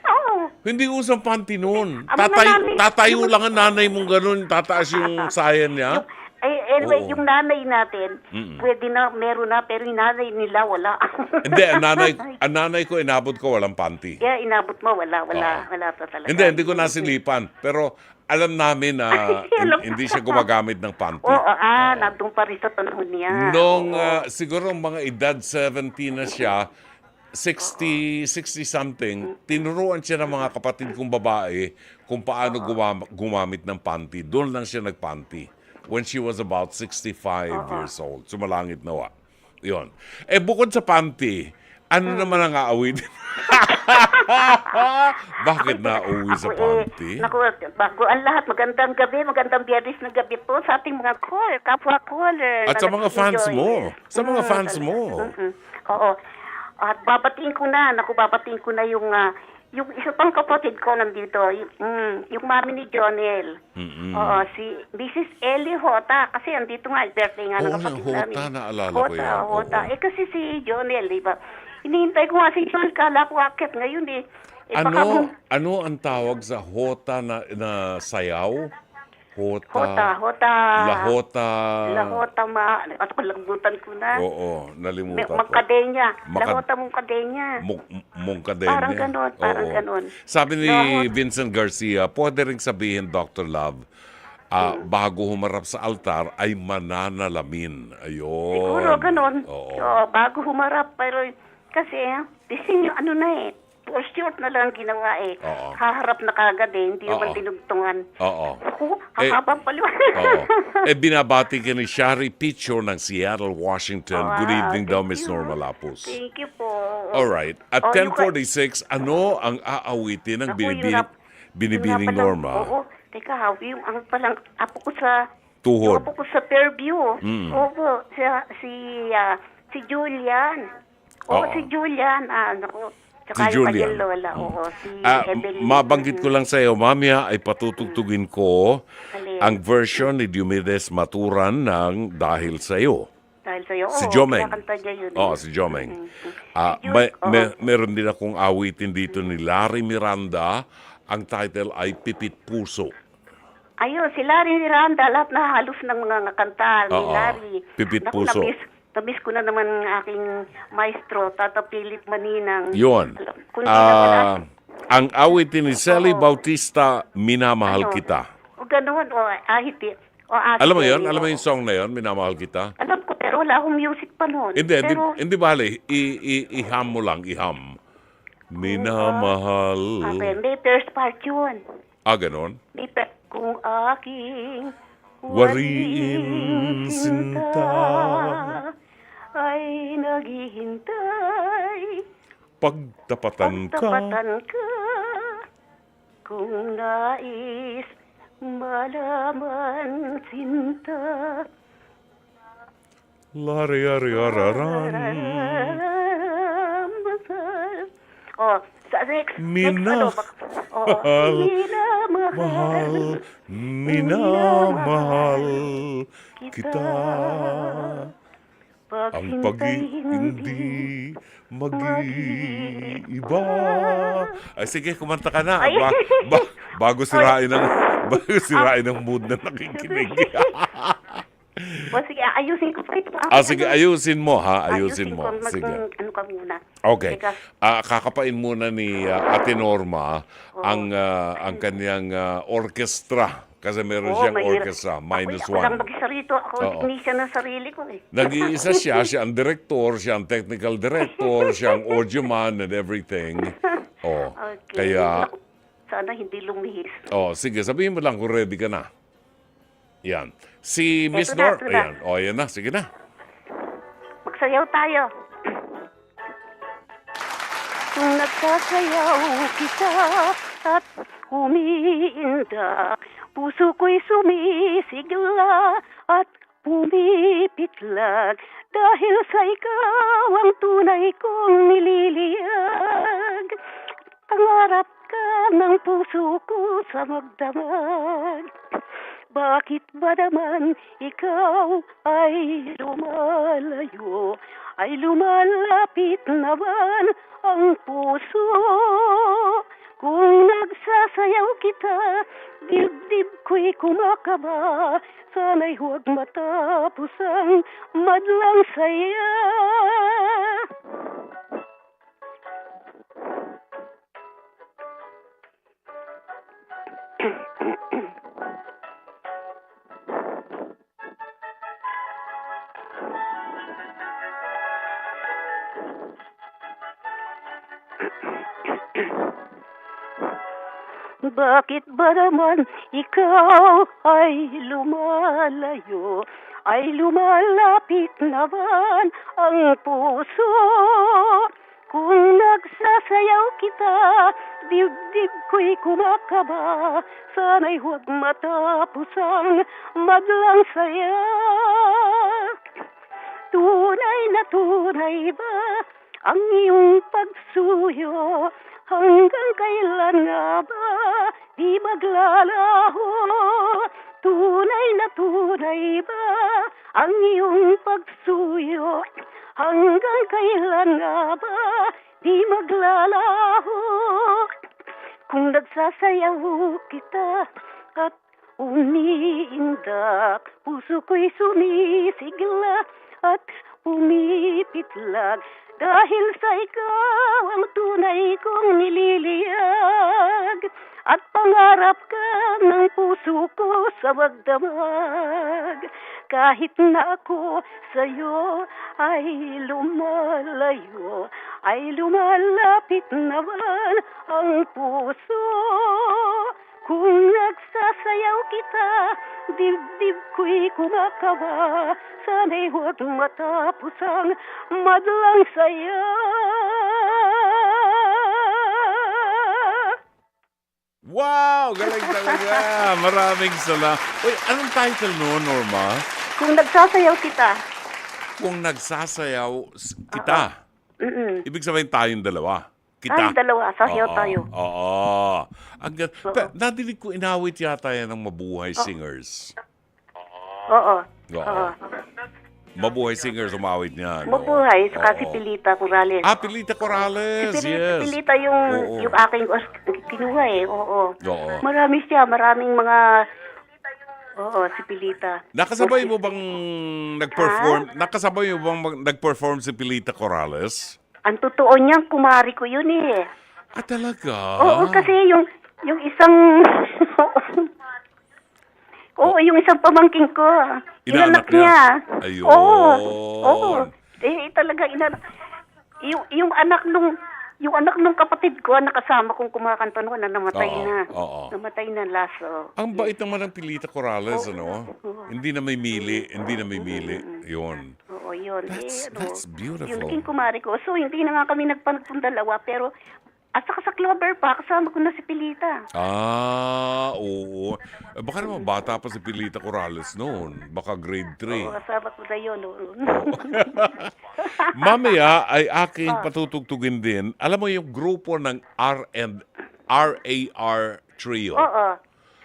Oo. Hindi usang panty noon. Ang mga nanay- Tatayo lang ang nanay mong ganun, tataas yung sayan niya. Anyway, Oo. yung nanay natin, pwede na, meron na, pero yung nanay nila, wala. Hindi, ang nanay ko, inabot ko walang panty. Kaya inabot mo, wala pa talaga. Hindi ko nasilipan. Pero alam namin na hindi siya gumagamit ng panty. Oo, nandun pa rin sa panahon niya. Noong siguro mga edad 70 na siya, 60 something, tinuruan siya ng mga kapatid kong babae kung paano gumamit ng panty. Doon lang siya nagpanty. When she was about 65 years old. Sumalangit nawa. Yun. Eh, bukod sa panty, ano naman ang aawit? Bakit nauwi sa panty? Naku, bago ang lahat, magandang gabi, magandang biyernes na gabi po sa ating mga kapwa caller. At sa mga fans mo. Sa mga fans mo. Oo. At babatiin ko na yung isa pang kapatid ko nandito, yung mami ni Jonel. Oo, si Mrs. Ellie Hota. Kasi andito nga, birthday nga ng Oo, kapatid Hota, namin. naalala ko yan. Hota. Oo. Eh kasi si Jonel, di ba? Hinihintay ko nga si Jonel, kala ko akit ngayon eh. Ano ang tawag sa Hota na sayaw? Hota. Lahota. At palagutan ko na. Oo, nalimutan ko. Mongkadenya. Lahota Mongkadenya. Mongkadenya. Parang ganon. Sabi ni Vincent Garcia, pwede rin sabihin, Dr. Love, bago humarap sa altar ay mananalamin. Ayun. Siguro ganon. Oo. So, bago humarap. Pero kasi, disenyo, for short na lang ginawa eh. Oo. Haharap na kagad eh. Hindi Oo. naman tinugtungan. Oo. Ako, habang paliwanag. Oo. Binabati ka ni Shari Picho ng Seattle, Washington. Wow, Good evening daw, thank Miss you. Norma Lapus. Thank you po. Alright. At Oh, 10:46, ano ang aawitin ng Ako, yung binibining yung Norma? Oo. Teka, yung ang palang apo ko sa... Tuhod. Yung apo ko sa Fairview. Opo. Si Julian. Oo, Oo. si Julian. Naku. Tsaka Si yung Julian. kanyang lola. Oo, si Evelyn. Mabanggit ko lang sa iyo, mamaya ay patutugtugin ko Alin? ang version ni Diomedes Maturan ng Dahil sa iyo. Dahil sa'yo. Si Oo, Jomeng. kinakanta niya yun. Oo, si Jomeng. Yun, oo. Meron din akong awitin dito ni Larry Miranda. Ang title ay Pipit Puso. Ayun, si Larry Miranda, lahat na halos ng mga kanta ni Oo, Larry. Pipit Naku, Puso. Namiss ko na naman ang aking maestro, Tata Philip Maninang. Yun. Kung di na wala, Ang awitin ni Sally Bautista, Minamahal ano, Kita. O ganoon, o ahiti. O ate. Alam mo yun? Alam mo yung song na yun, Minamahal Kita? Alam ko, pero wala akong music pa noon. Hindi bale. Iham mo lang, iham. Minamahal. Okay, may first part yun. Ganon? Kung aking Wariin sinta, ay naghihintay, pagtapatan ka. pagtapatan ka, kung nais malaman sinta. Lari-ari-araran. Oh, sa next Minamahal, minamahal, minamahal kita. Ang pag-ibig mag-iiba. Ay, sige, kumanta ka na. Ay. Bago sirain ang mood na nakikinig. O sige, ayusin ko pa ito. Sige, ayusin mo, ha? Ayusin mo. ko. Sige. Ano ka muna. Okay. Teka. Kakapain muna ni Ate Norma ang kanyang orchestra. Kasi meron siyang mahirap. orchestra, minus Ako lang one. mag-isa rito. Ako ang technician ng sarili ko eh. Nag-iisa siya ang director, siya ang technical director, siya ang audio man and everything. Okay. Kaya, Sana hindi lumihis. sige, sabihin mo lang kung ready ka na. Yan. Si Miss Eto na, Nor, eto na. ayan. Ayan na, sige na. Magsayaw tayo. Kung nagsasayaw kita at umiindak, puso ko'y sumisigla at pumipitlag, dahil sa ikaw ang tunay kong nililiyag. Pangarap ka ng puso ko sa magdamag. Bakit ba naman ikaw ay lumalayo? Ay lumalapit naman ang puso. Kung nagsasayaw kita, dibdib ko'y kumakaba. Sana'y huwag matapos ang madlang saya. Bakit ba naman ikaw ay lumalayo? Ay lumalapit naman ang puso. Kung nagsasayaw kita, dibdib ko'y kumakaba. Sana'y huwag matapos ang madlang saya. Tunay na tunay ba ang iyong pagsuyo? Hanggang kailan nga ba di maglalaho? Tunay na tunay ba ang iyong pagsuyo? Hanggang kailan nga ba di maglalaho? Kung nagsasayaw kita at umiindak, puso ko'y sumisigla at pumipitlag, dahil sa ikaw ang tunay kong nililiyag. At pangarap ka ng puso ko sa magdamag. Kahit na ako sa'yo ay lumalayo, ay lumalapit naman ang puso. Kung nagsasayaw kita, dibdib ko'y kumakaba. Sana'y huwag matapos ang madlang saya. Wow! Galing talaga! Maraming salamat. Uy, anong title no, Norma? Kung nagsasayaw kita. Kung nagsasayaw kita. Ibig sabihin tayong dalawa. Kita. Tayong dalawa, sasayaw tayo. Oo. Nadinig ko inawit yata yan ng Mabuhay Singers. Oo. Oo. Mabuhay Singer sumawit niyan. Mabuhay, saka si Oo. Pilita Corrales. Ah, Pilita Corrales, Si yes. Pilita Oo. yung aking kinuha eh, oo. Oo. Marami siya, maraming mga... Oo, si Pilita. Nakasabay mo bang nag-perform? Nakasabay mo bang nag-perform si Pilita Corales? Ang totoo niyang kumari ko yun eh. Ah, talaga? Oo, kasi yung isang... Oo, yung isang pamangking ko. Inaanak Inanak niya? niya. Ayun. Oo. Oo. Talaga inanak. Yung anak nung kapatid ko, nakasama kong kumakanta noon na namatay Oo, na. oo. Namatay na last. Ang bait naman ng Pilita Corales, ano? Hindi na may mili. Yun. Oo, yun. That's beautiful. Yung naging kumari ko. So, hindi na nga kami nagpandalawa, pero at saka sa Clover pa, kasama ko na si Pilita. Ah, oo. Baka naman bata pa si Pilita Corales noon. Baka grade 3. Oo, kasama ko na yun. Oo. Mamaya ay aking patutugtugin din. Alam mo yung grupo ng RAR Trio. Oo.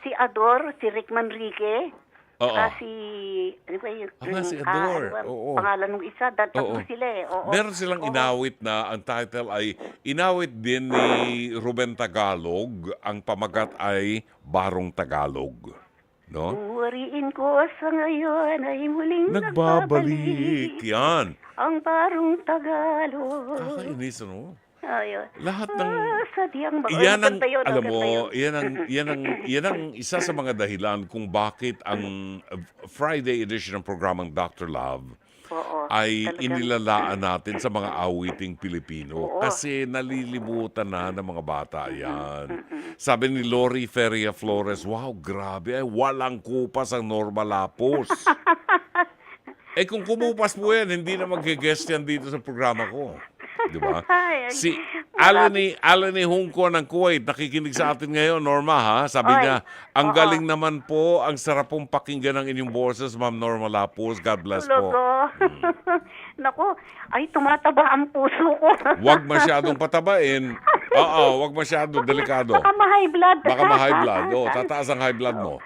Si Ador, si Rick Manrique, Oo. saka si... Ano ba yun? Si Ador. Ano ba? Oo. Pangalan ng isa, tatlo Oo. sila eh. Oo. Meron silang Oo. inawit na ang title ay inawit din ni Ruben Tagalog. Ang pamagat ay Barong Tagalog. No? Uwariin ko sa ngayon ay muling Nagbabalik. Yan. ang Barong Tagalog. Kakainis, ano? Ayun. Lahat ng... Sadyang Iyan ang, maganda yun, alam maganda mo, yun. yan ang isa sa mga dahilan kung bakit ang Friday edition ng programang Dr. Love Oo, ay talagang- inilalaan natin sa mga awiting Pilipino. Oo. Kasi nalilimutan na ng mga bata yan. Sabi ni Lori Feria Flores, wow, grabe, ay walang kupas ang Norma Lapos. Kung kumupas po yan, hindi na mag-guest yan dito sa programa ko. Di ba? Ay, Si Alani Hungko ng Kuwait, nakikinig sa atin ngayon, Norma, ha? Sabi Oy. niya, ang Oo. galing naman po, ang sarap pong pakinggan ng inyong boses, Ma'am Norma Lapos. God bless po. Logo. Naku, ay tumataba ang puso ko. Huwag masyadong patabain. Oo, huwag masyado, delikado. Baka ma-high blood. Baka ma-high blood. Tataas ang high blood mo.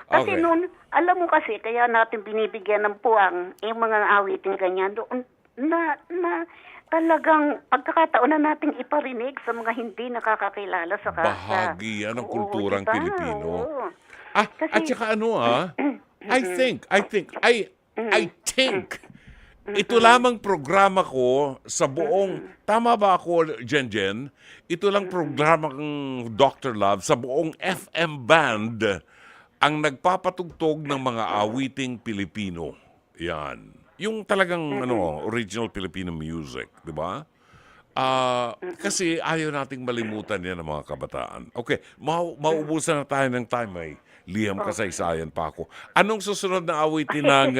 Kasi Okay. noon, alam mo kasi, kaya natin binibigyan ng puwang yung mga awiting ganyan doon na talagang pagkakataon na nating iparinig sa mga hindi nakakakilala sa Bahagi yan ng Oo, kulturang diba? Pilipino. Oo. At Kasi- saka ano I think ito lamang programa ko sa buong, tama ba ako, Jen? Ito lang programa ng Dr. Love sa buong FM band ang nagpapatugtog ng mga awiting Pilipino. Yan. Yung talagang original Filipino music, di ba? Kasi ayaw nating malimutan yan ng mga kabataan. Okay, maubusan na tayo ng time ay liham kasaysayan pa ako. Anong susunod na awitin ng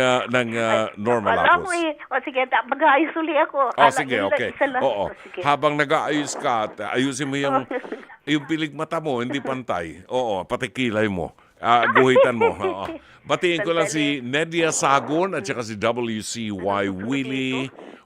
Norma Alam Lapos? mo sige, mag-aayos uli ako. Sige, okay. Isa lang. Oo. Sige. Habang nag-aayos ka, at ayusin mo yung pilig mata mo, hindi pantay. Oo, pati kilay mo. Guhitan mo. Oo. Batiin ko lang si Nedia Sagon at saka si WCY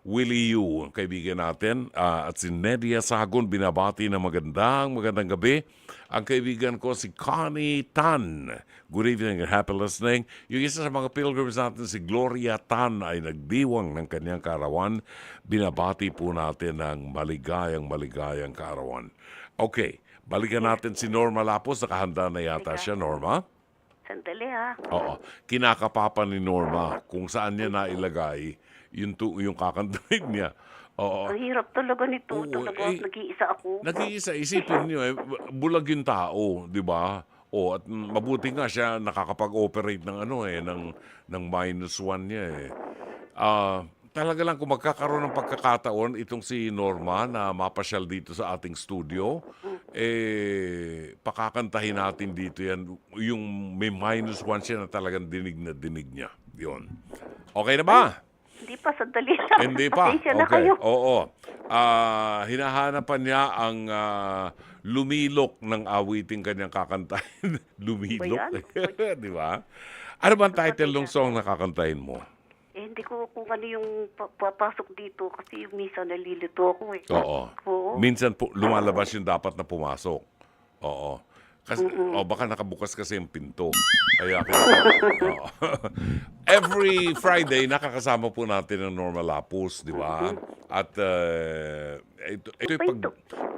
Willie Yu, kaibigan natin. At si Nedia Sagon, binabati na magandang gabi. Ang kaibigan ko si Connie Tan. Good evening and happy listening. Yung isa sa mga pilgrims natin, si Gloria Tan, ay nagdiwang ng kanyang kaarawan. Binabati po natin ng maligayang kaarawan. Okay, balikan natin si Norma Lapos. Nakahanda na yata siya, Norma. Sandali ha. Oo. Kinakapapa ni Norma kung saan niya nailagay yung kakantahin niya. Oo. Ang hirap talaga nito. Oo, Talaga, nag-iisa ako. Nag-iisa, isipin niyo bulag yung tao, di ba? At mabuti nga siya nakakapag-operate ng ng -1 niya eh. Talaga lang kung magkakaroon ng pagkakataon itong si Norma na mapasyal dito sa ating studio, pakakantahin natin dito yan. Yung may -1 siya na talagang dinig na dinig niya. Yun. Okay na ba? Hindi pa, sandali lang. Hindi pa. Pasensya na Okay. kayo. Oo. Hinahanapan niya ang lumilok ng awiting kanyang kakantahin. Lumilok. Di ba? Ano ba ang title ng song na kakantahin mo? Hindi ko kung ano yung papasok dito kasi yung minsan nalilito ako eh. Oo. Oo. Minsan po, lumalabas yung dapat na pumasok. Oo. Kasi, baka nakabukas kasi yung pinto. Kaya, oo. Every Friday, nakakasama po natin ang Norma Lapus, di ba? At ito yung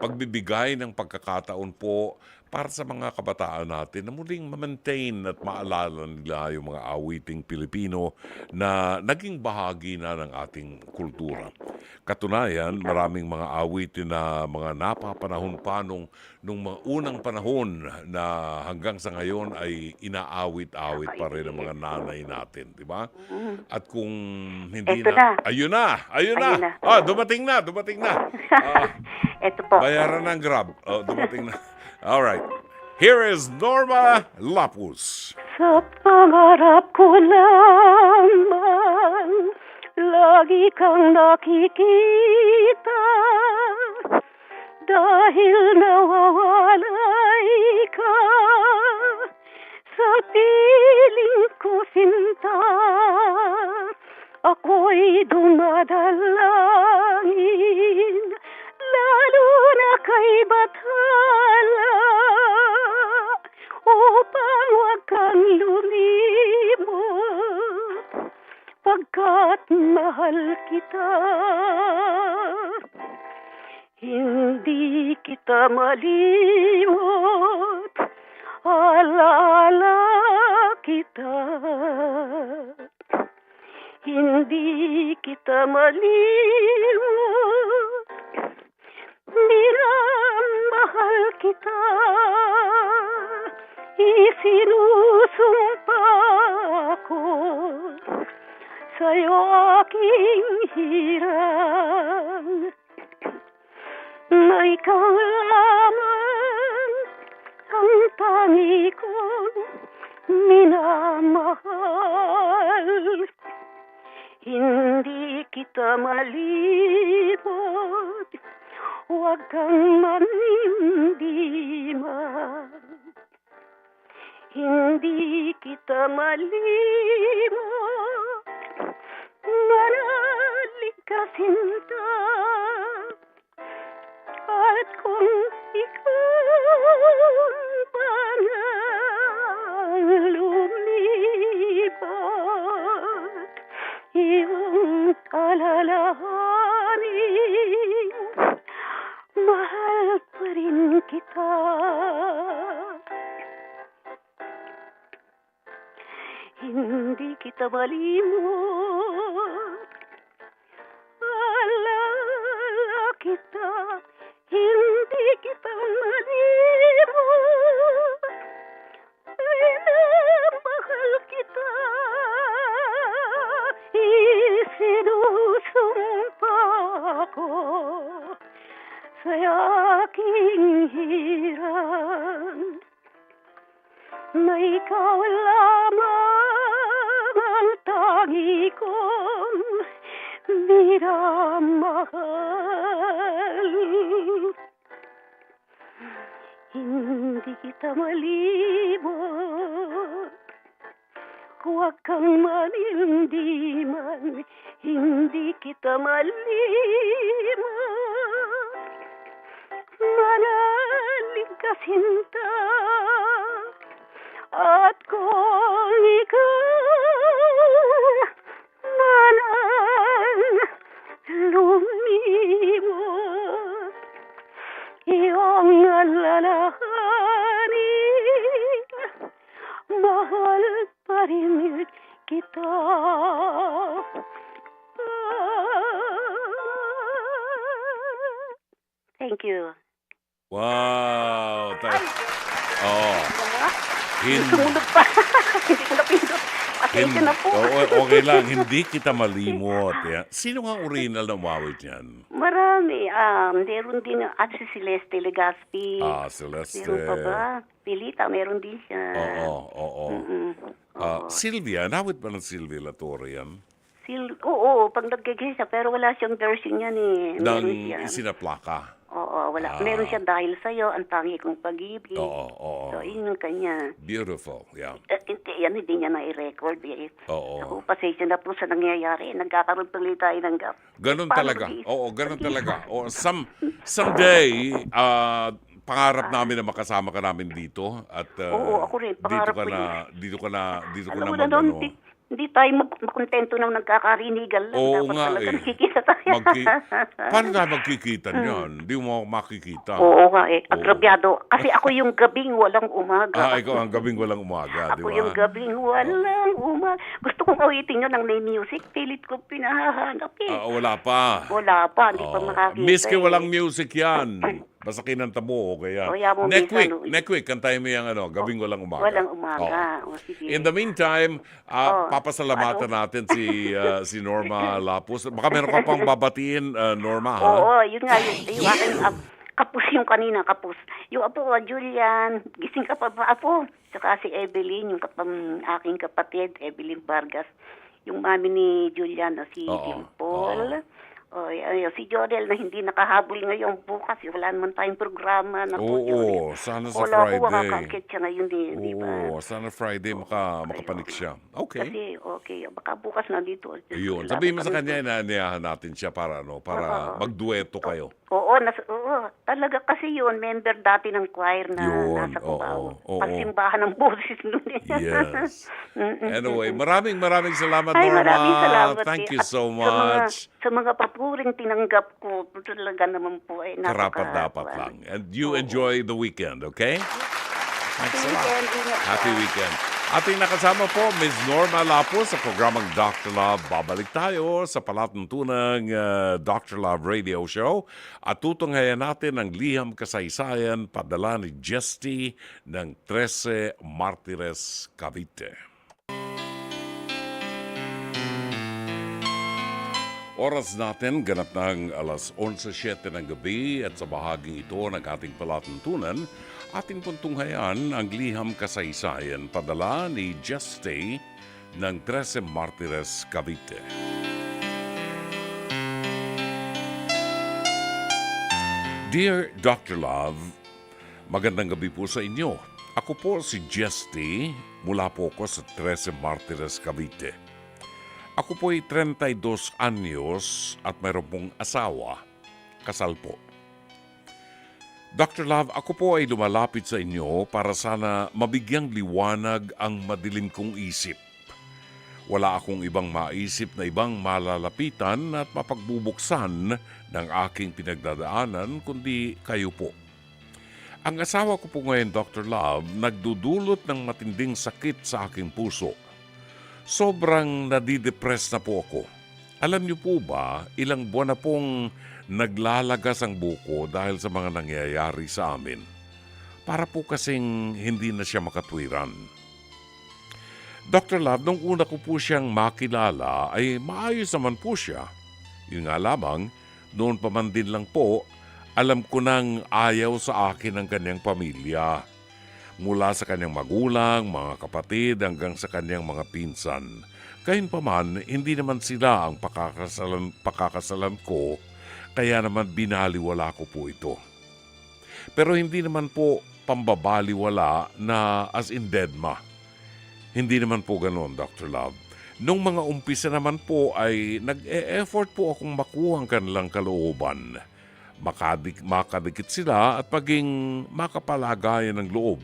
pagbibigay ng pagkakataon po para sa mga kabataan natin na muling ma-maintain at maalala nila yung mga awiting Pilipino na naging bahagi na ng ating kultura. Katunayan, maraming mga awitin na mga napapanahon pa nung mga unang panahon na hanggang sa ngayon ay inaawit-awit pa rin ng mga nanay natin, di ba? At kung hindi Eto na. Ayun na! Ayun na. Dumating na! Ito po. Bayaran ng Grab. Dumating na. Alright. Here is Norma Lapus. Sa pangarap ko lamang, lagi kang nakikita. Dahil nawawalay ka, sa piling ko sinta. Ako'y dumadalangin, lalo na kay Bathala, upang huwag kang lumimot, pagkat mahal kita. Hindi kita malimot, alaala kita. Hindi kita malimot, minamahal kita. Isinusumpa ko sa'yo aking hirang, na ikaw lamang ang tangi kong minamahal. Hindi kita malimot, huwag kang manindiman. Hindi kita malimot, manalig ka sinta. At kung ikaw ba nang lumipat, iyong alalahanin, mahal pa rin kita. Hindi kita malimot, alala kita. Hindi kita malimot, minamahal kita. Isinusumpa ko sa aking hirang, na ikaw lamang ang tangi kong minamahal. Hindi kita malimot, huwag kang manindiman. Hindi kita malimot, manalig ka sinta. At kung ikaw manang lumimot, iyong alalahanin, mahal pa rin kita. Thank you. Wow! Sumunod pa. Hindi ko napindot. Pasensya na po. Okay lang, hindi kita malimot. Yeah. Sino nga original na umawit yan? Marami. Meron din si Celeste Legaspi. Celeste. Meron pa ba? Pilita, meron din siya. Oo. Sylvia, nawit ba ng Sylvia Latore yan? Oo, pag nag-gig siya, pero wala siyang version yan eh. Nang Meron siya. isinaplaka. Oo, wala. Meron siya Dahil Sa'yo, Ang Tangi Kong Pag-ibig. Oo. So, yun yung kanya. Beautiful, yeah. Hindi niya na-record. Oo. Ako, pasensya na po sa nangyayari. Nagkakaroon tuloy tayo ng gap. Ganun Paano talaga. mag-iisip? Oo, ganun talaga. Someday, pangarap namin na makasama ka namin dito at Oo, ako rin. Pangarap ko yun. dito ka na Alam mo na doon, hindi tayo makontento nang nagkakarinigan lang. Oo Dapat nga talaga eh. nakikita tayo. Paano tayo magkikita niyan? Hindi mo ako makikita. Oo nga eh. Agrabyado. Kasi ako yung gabing walang umaga. Ikaw ang gabing walang umaga, di Ako ba? yung gabing walang umaga. Gusto kong awitin yun ng may music. Pilit ko pinahahanap eh. Wala pa. Wala pa. Hindi pa makakita. Miski eh. walang music yan. Basta kinanta mo, okay yan. Kaya mo Next week, kantayin mo yung gabing walang umaga. Walang umaga. O, sige. In the meantime, papasalamatan natin si Norma Lapus. Baka meron ka pang babatiin, Norma, ha? Oo, yun nga. Yung aking kapus yung kanina, kapus. Yung apo, Julian, gising ka pa ba, apo? Saka si Evelyn, yung aking kapatid, Evelyn Vargas. Yung mami ni Julian, si Dimple. Si Jodel na hindi nakahabol ngayon bukas. Wala naman tayong programa na po. Oo, sana sa Wala Friday. ko, makakakit siya ngayon din, di ba? Oo, sana Friday makapanik siya. Okay. Kasi, okay, baka bukas na dito. Yun. Sabihin mo sa kanya, inaaniyahan natin siya para magdueto kayo. Oo, talaga kasi yun, member dati ng choir na Yun, nasa Cubao. oo. Pagsimbahan ng boses nun. Yes. Anyway, maraming salamat, Ay, Norma. maraming salamat. Thank you so At much. Sa mga papuring tinanggap ko, talaga naman po ay Karapat-dapat lang. And you enjoy the weekend, okay? Thanks a lot. Weekend, ingat ka. Happy weekend. Ating nakasama po, Ms. Norma Lapus sa programang Dr. Love. Babalik tayo sa palatuntunang Dr. Love Radio Show at tutunghayan natin ang liham kasaysayan padala ni Jesty ng 13 Martires, Cavite. Oras natin, ganap ng alas 11:07 ng gabi at sa bahaging ito ng ating palatuntunan, ating puntunghayan ang liham kasaysayan padala ni Jesty ng 13 Martires, Cavite. Dear Dr. Love, magandang gabi po sa inyo. Ako po si Jesty, mula po ko sa 13 Martires, Cavite. Ako po ay 32 anyos at mayroon pong asawa. Kasal po. Dr. Love, ako po ay lumalapit sa inyo para sana mabigyang liwanag ang madilim kong isip. Wala akong ibang maisip na ibang malalapitan at mapagbubuksan ng aking pinagdadaanan kundi kayo po. Ang asawa ko po ngayon, Dr. Love, nagdudulot ng matinding sakit sa aking puso. Sobrang nadidepress na po ako. Alam niyo po ba, ilang buwan na pong naglalagas ang buko dahil sa mga nangyayari sa amin. Para po kasing hindi na siya makatwiran. Dr. Love, nung una ko po siyang makilala ay maayos naman po siya. Yun nga lamang, noon pa man din lang po, alam ko nang ayaw sa akin ang kanyang pamilya. Mula sa kanyang magulang, mga kapatid, hanggang sa kanyang mga pinsan. Gayunpaman, hindi naman sila ang pakakasalan ko, kaya naman binaliwala ko po ito. Pero hindi naman po pambabaliwala na as in dead ma. Hindi naman po ganoon, Dr. Love. Nung mga umpisa naman po ay nag-e-effort po akong makuha ang kanilang kalooban. Makadikit sila at maging makapalagayan ng loob.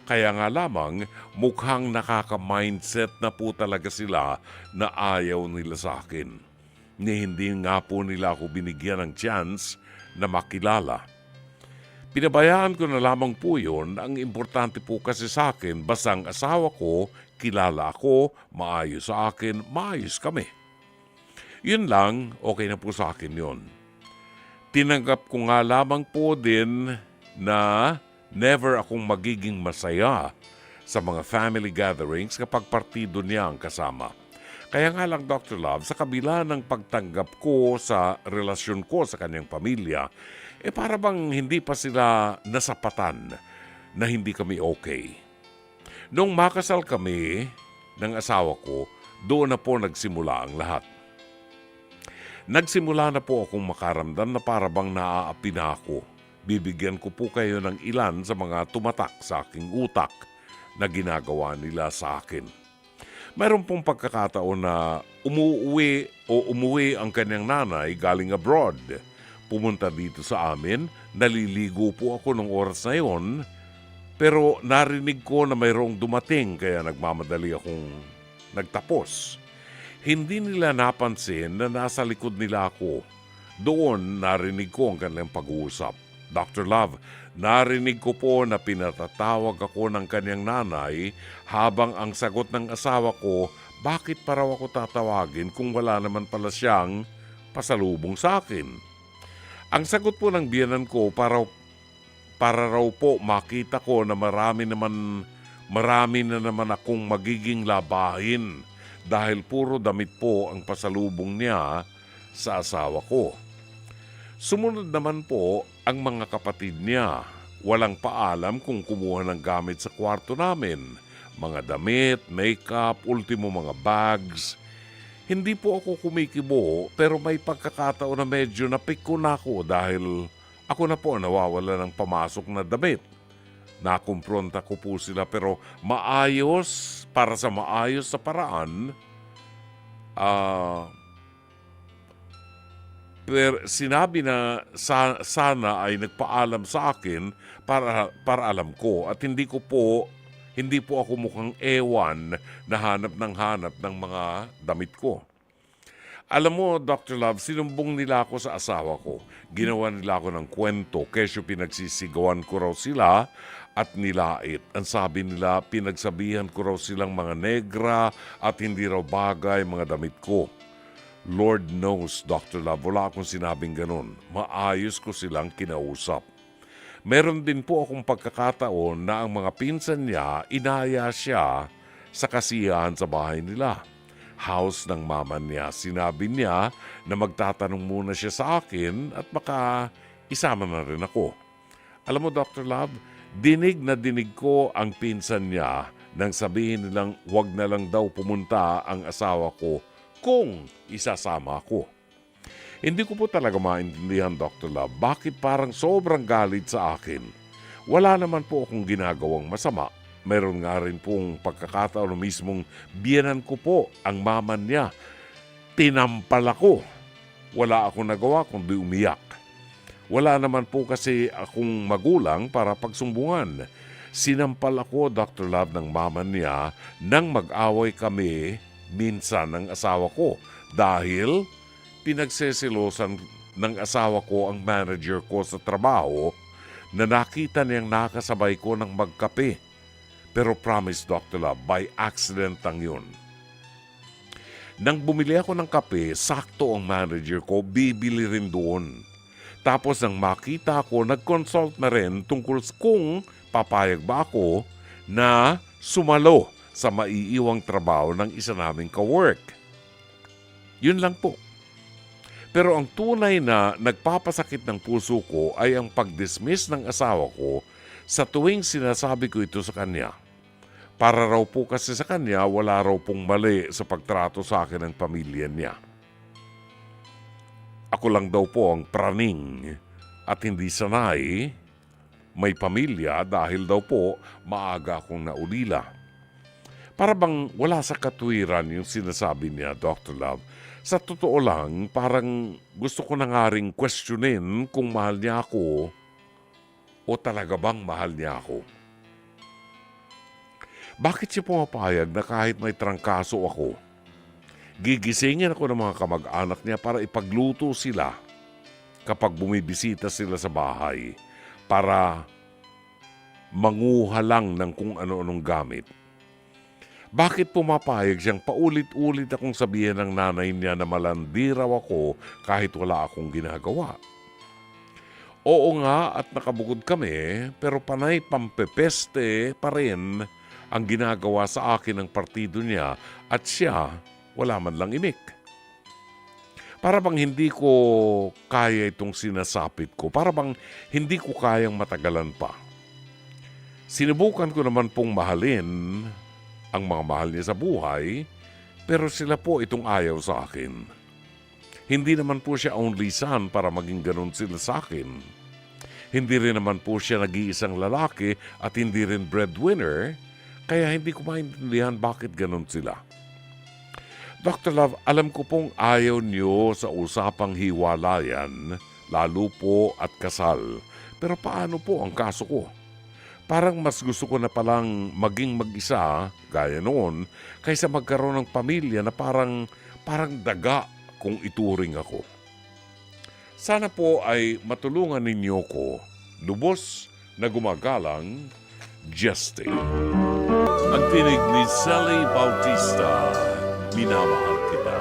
Kaya nga lamang, mukhang nakaka-mindset na po talaga sila na ayaw nila sa akin. Ni hindi nga po nila ako binigyan ng chance na makilala. Pinabayaan ko na lamang po yun. Ang importante po kasi sa akin, basta ang asawa ko, kilala ako, maayos sa akin, maayos kami. Yun lang, okay na po sa akin yun. Tinanggap ko nga lamang po din na never akong magiging masaya sa mga family gatherings kapag partido niya ang kasama. Kaya nga lang, Dr. Love, sa kabila ng pagtanggap ko sa relasyon ko sa kanyang pamilya, para bang hindi pa sila nasapatan na hindi kami okay. Nung makasal kami ng asawa ko, doon na po nagsimula ang lahat. Nagsimula na po akong makaramdam na para bang naaapi na ako. Bibigyan ko po kayo ng ilan sa mga tumatak sa aking utak na ginagawa nila sa akin. Mayroon pong pagkakataon na umuwi ang kanyang nanay galing abroad. pumunta dito sa amin. Naliligo po ako nung oras na yon. Pero narinig ko na mayroong dumating kaya nagmamadali akong nagtapos. Hindi nila napansin na nasa likod nila ako. Doon narinig ko ang kanilang pag-uusap. Dr. Love, narinig ko po na pinatatawag ako ng kanyang nanay habang ang sagot ng asawa ko, bakit pa raw ako tatawagin kung wala naman pala siyang pasalubong sa akin? Ang sagot po ng biyenan ko para raw po makita ko na marami na naman akong magiging labahin dahil puro damit po ang pasalubong niya sa asawa ko. Sumunod naman po ang mga kapatid niya. Walang paalam kung kumuha ng gamit sa kwarto namin. Mga damit, makeup, ultimo mga bags. Hindi po ako kumikibo pero may pagkakataon na medyo napiko na ako dahil ako na po nawawala ng pamasok na damit. Nakumpronta ko po sila pero para sa maayos sa paraan, pero sinabi na sana ay nagpaalam sa akin para alam ko at hindi po ako mukhang ewan na hanap ng mga damit ko. Alam mo, Dr. Love, sinumbong nila ako sa asawa ko. Ginawa nila ako ng kwento, kesyo pinagsisigawan ko raw sila at nilait. Ang sabi nila, pinagsabihan ko raw silang mga negra at hindi raw bagay mga damit ko. Lord knows, Dr. Love, wala akong sinabing ganun. Maayos ko silang kinausap. Meron din po akong pagkakataon na ang mga pinsan niya, inaya siya sa kasiyahan sa bahay nila. House ng mama niya. Sinabi niya na magtatanong muna siya sa akin at baka isama na rin ako. Alam mo, Dr. Love, dinig na dinig ko ang pinsan niya nang sabihin nilang wag na lang daw pumunta ang asawa ko kung isasama ako. Hindi ko po talaga maintindihan, Dr. Love, bakit parang sobrang galit sa akin. Wala naman po akong ginagawang masama. Meron nga rin pong pagkakataon na mismong biyenan ko po ang mama niya. Tinampal ako. Wala akong nagawa kundi umiyak. Wala naman po kasi akong magulang para pagsumbungan. Sinampal ako, Dr. Love, ng mama niya nang mag-away kami minsan ng asawa ko dahil pinagsesilosan ng asawa ko ang manager ko sa trabaho na nakita niyang nakasabay ko ng magkape. Pero promise, Dr. Love, by accident lang yun. Nang bumili ako ng kape, sakto ang manager ko, bibili rin doon. Tapos nang makita ko, nag-consult na rin tungkol kung papayag ba ako na sumalo sa maiiwang trabaho ng isa naming ka-work. Yun lang po. Pero ang tunay na nagpapasakit ng puso ko ay ang pag-dismiss ng asawa ko sa tuwing sinasabi ko ito sa kanya. Para raw po kasi sa kanya, wala raw pong mali sa pagtrato sa akin ng pamilya niya. Ako lang daw po ang praning at hindi sanay may pamilya dahil daw po maaga akong naulila. Para bang wala sa katwiran yung sinasabi niya, Dr. Love. Sa totoo lang, parang gusto ko na nga ring questionin kung mahal niya ako o talaga bang mahal niya ako. Bakit siya pumapayag na kahit may trangkaso ako, gigisingin ako ng mga kamag-anak niya para ipagluto sila kapag bumibisita sila sa bahay para manguha lang ng kung ano-anong gamit? Bakit pumapayag siyang paulit-ulit akong sabihin ng nanay niya na malandi raw ako kahit wala akong ginagawa? Oo nga at nakabukod kami pero panay pampepeste pa rin ang ginagawa sa akin ng partido niya at siya wala man lang imik. Para bang hindi ko kaya itong sinasapit ko, para bang hindi ko kayang matagalan pa. Sinubukan ko naman pong mahalin ang mga mahal niya sa buhay, pero sila po itong ayaw sa akin. Hindi naman po siya only son para maging ganun sila sa akin. Hindi rin naman po siya nag-iisang lalaki at hindi rin breadwinner, kaya hindi ko maintindihan bakit ganun sila. Dr. Love, alam ko pong ayaw niyo sa usapang hiwalayan lalo po at kasal. Pero paano po ang kaso ko? Parang mas gusto ko na palang maging mag-isa, gaya noon, kaysa magkaroon ng pamilya na parang daga kung ituring ako. Sana po ay matulungan ninyo ko, lubos na gumagalang, Jesting. Ang tinig ni Sally Bautista, minamahal kita.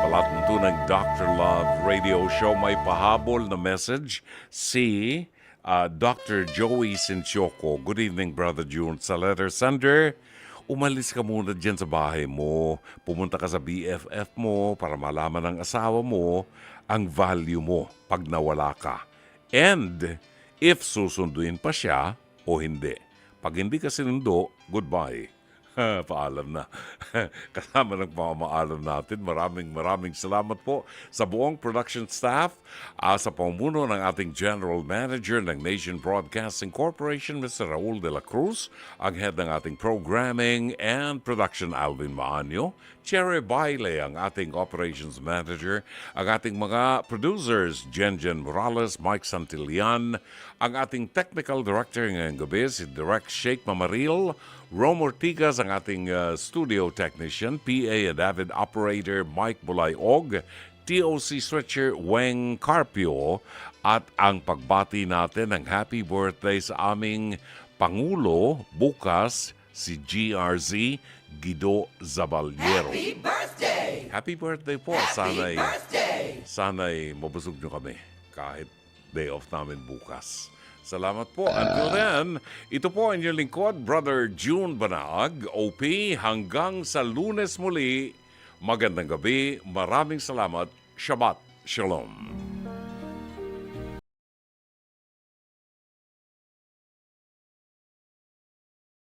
Palatuntunang Dr. Love Radio Show, may pahabol na message si Dr. Joey Sinchoko. Good evening, Brother June. Sa letter sender, umalis ka muna dyan sa bahay mo. Pumunta ka sa BFF mo para malaman ng asawa mo ang value mo pag nawala ka. And if susunduin pa siya o hindi. Pag hindi ka sinundo, goodbye. Paalam na. Kasama ng pamamaalam natin. Maraming salamat po sa buong production staff, sa pamuno ng ating General Manager ng Nation Broadcasting Corporation, Mr. Raul de la Cruz, ang head ng ating programming and production, Alvin Maanyo, Cherry Baile, ang ating operations manager, ang ating mga producers, Jenjen Morales, Mike Santillan, ang ating technical director ngayong gabi, si Direct Sheikh Mamaril, Rom Ortigas, ang ating studio technician, PA and avid operator Mike Bulayog, TOC switcher Weng Carpio, at ang pagbati natin ng happy birthday sa aming Pangulo bukas, si GRZ Guido Zabaliero. Happy birthday! Happy birthday po. Sana'y mabusog nyo kami kahit day off namin bukas. Salamat po. Until then, ito po ang inyong lingkod, Brother June Banaag, OP, hanggang sa Lunes muli. Magandang gabi. Maraming salamat. Shabbat Shalom.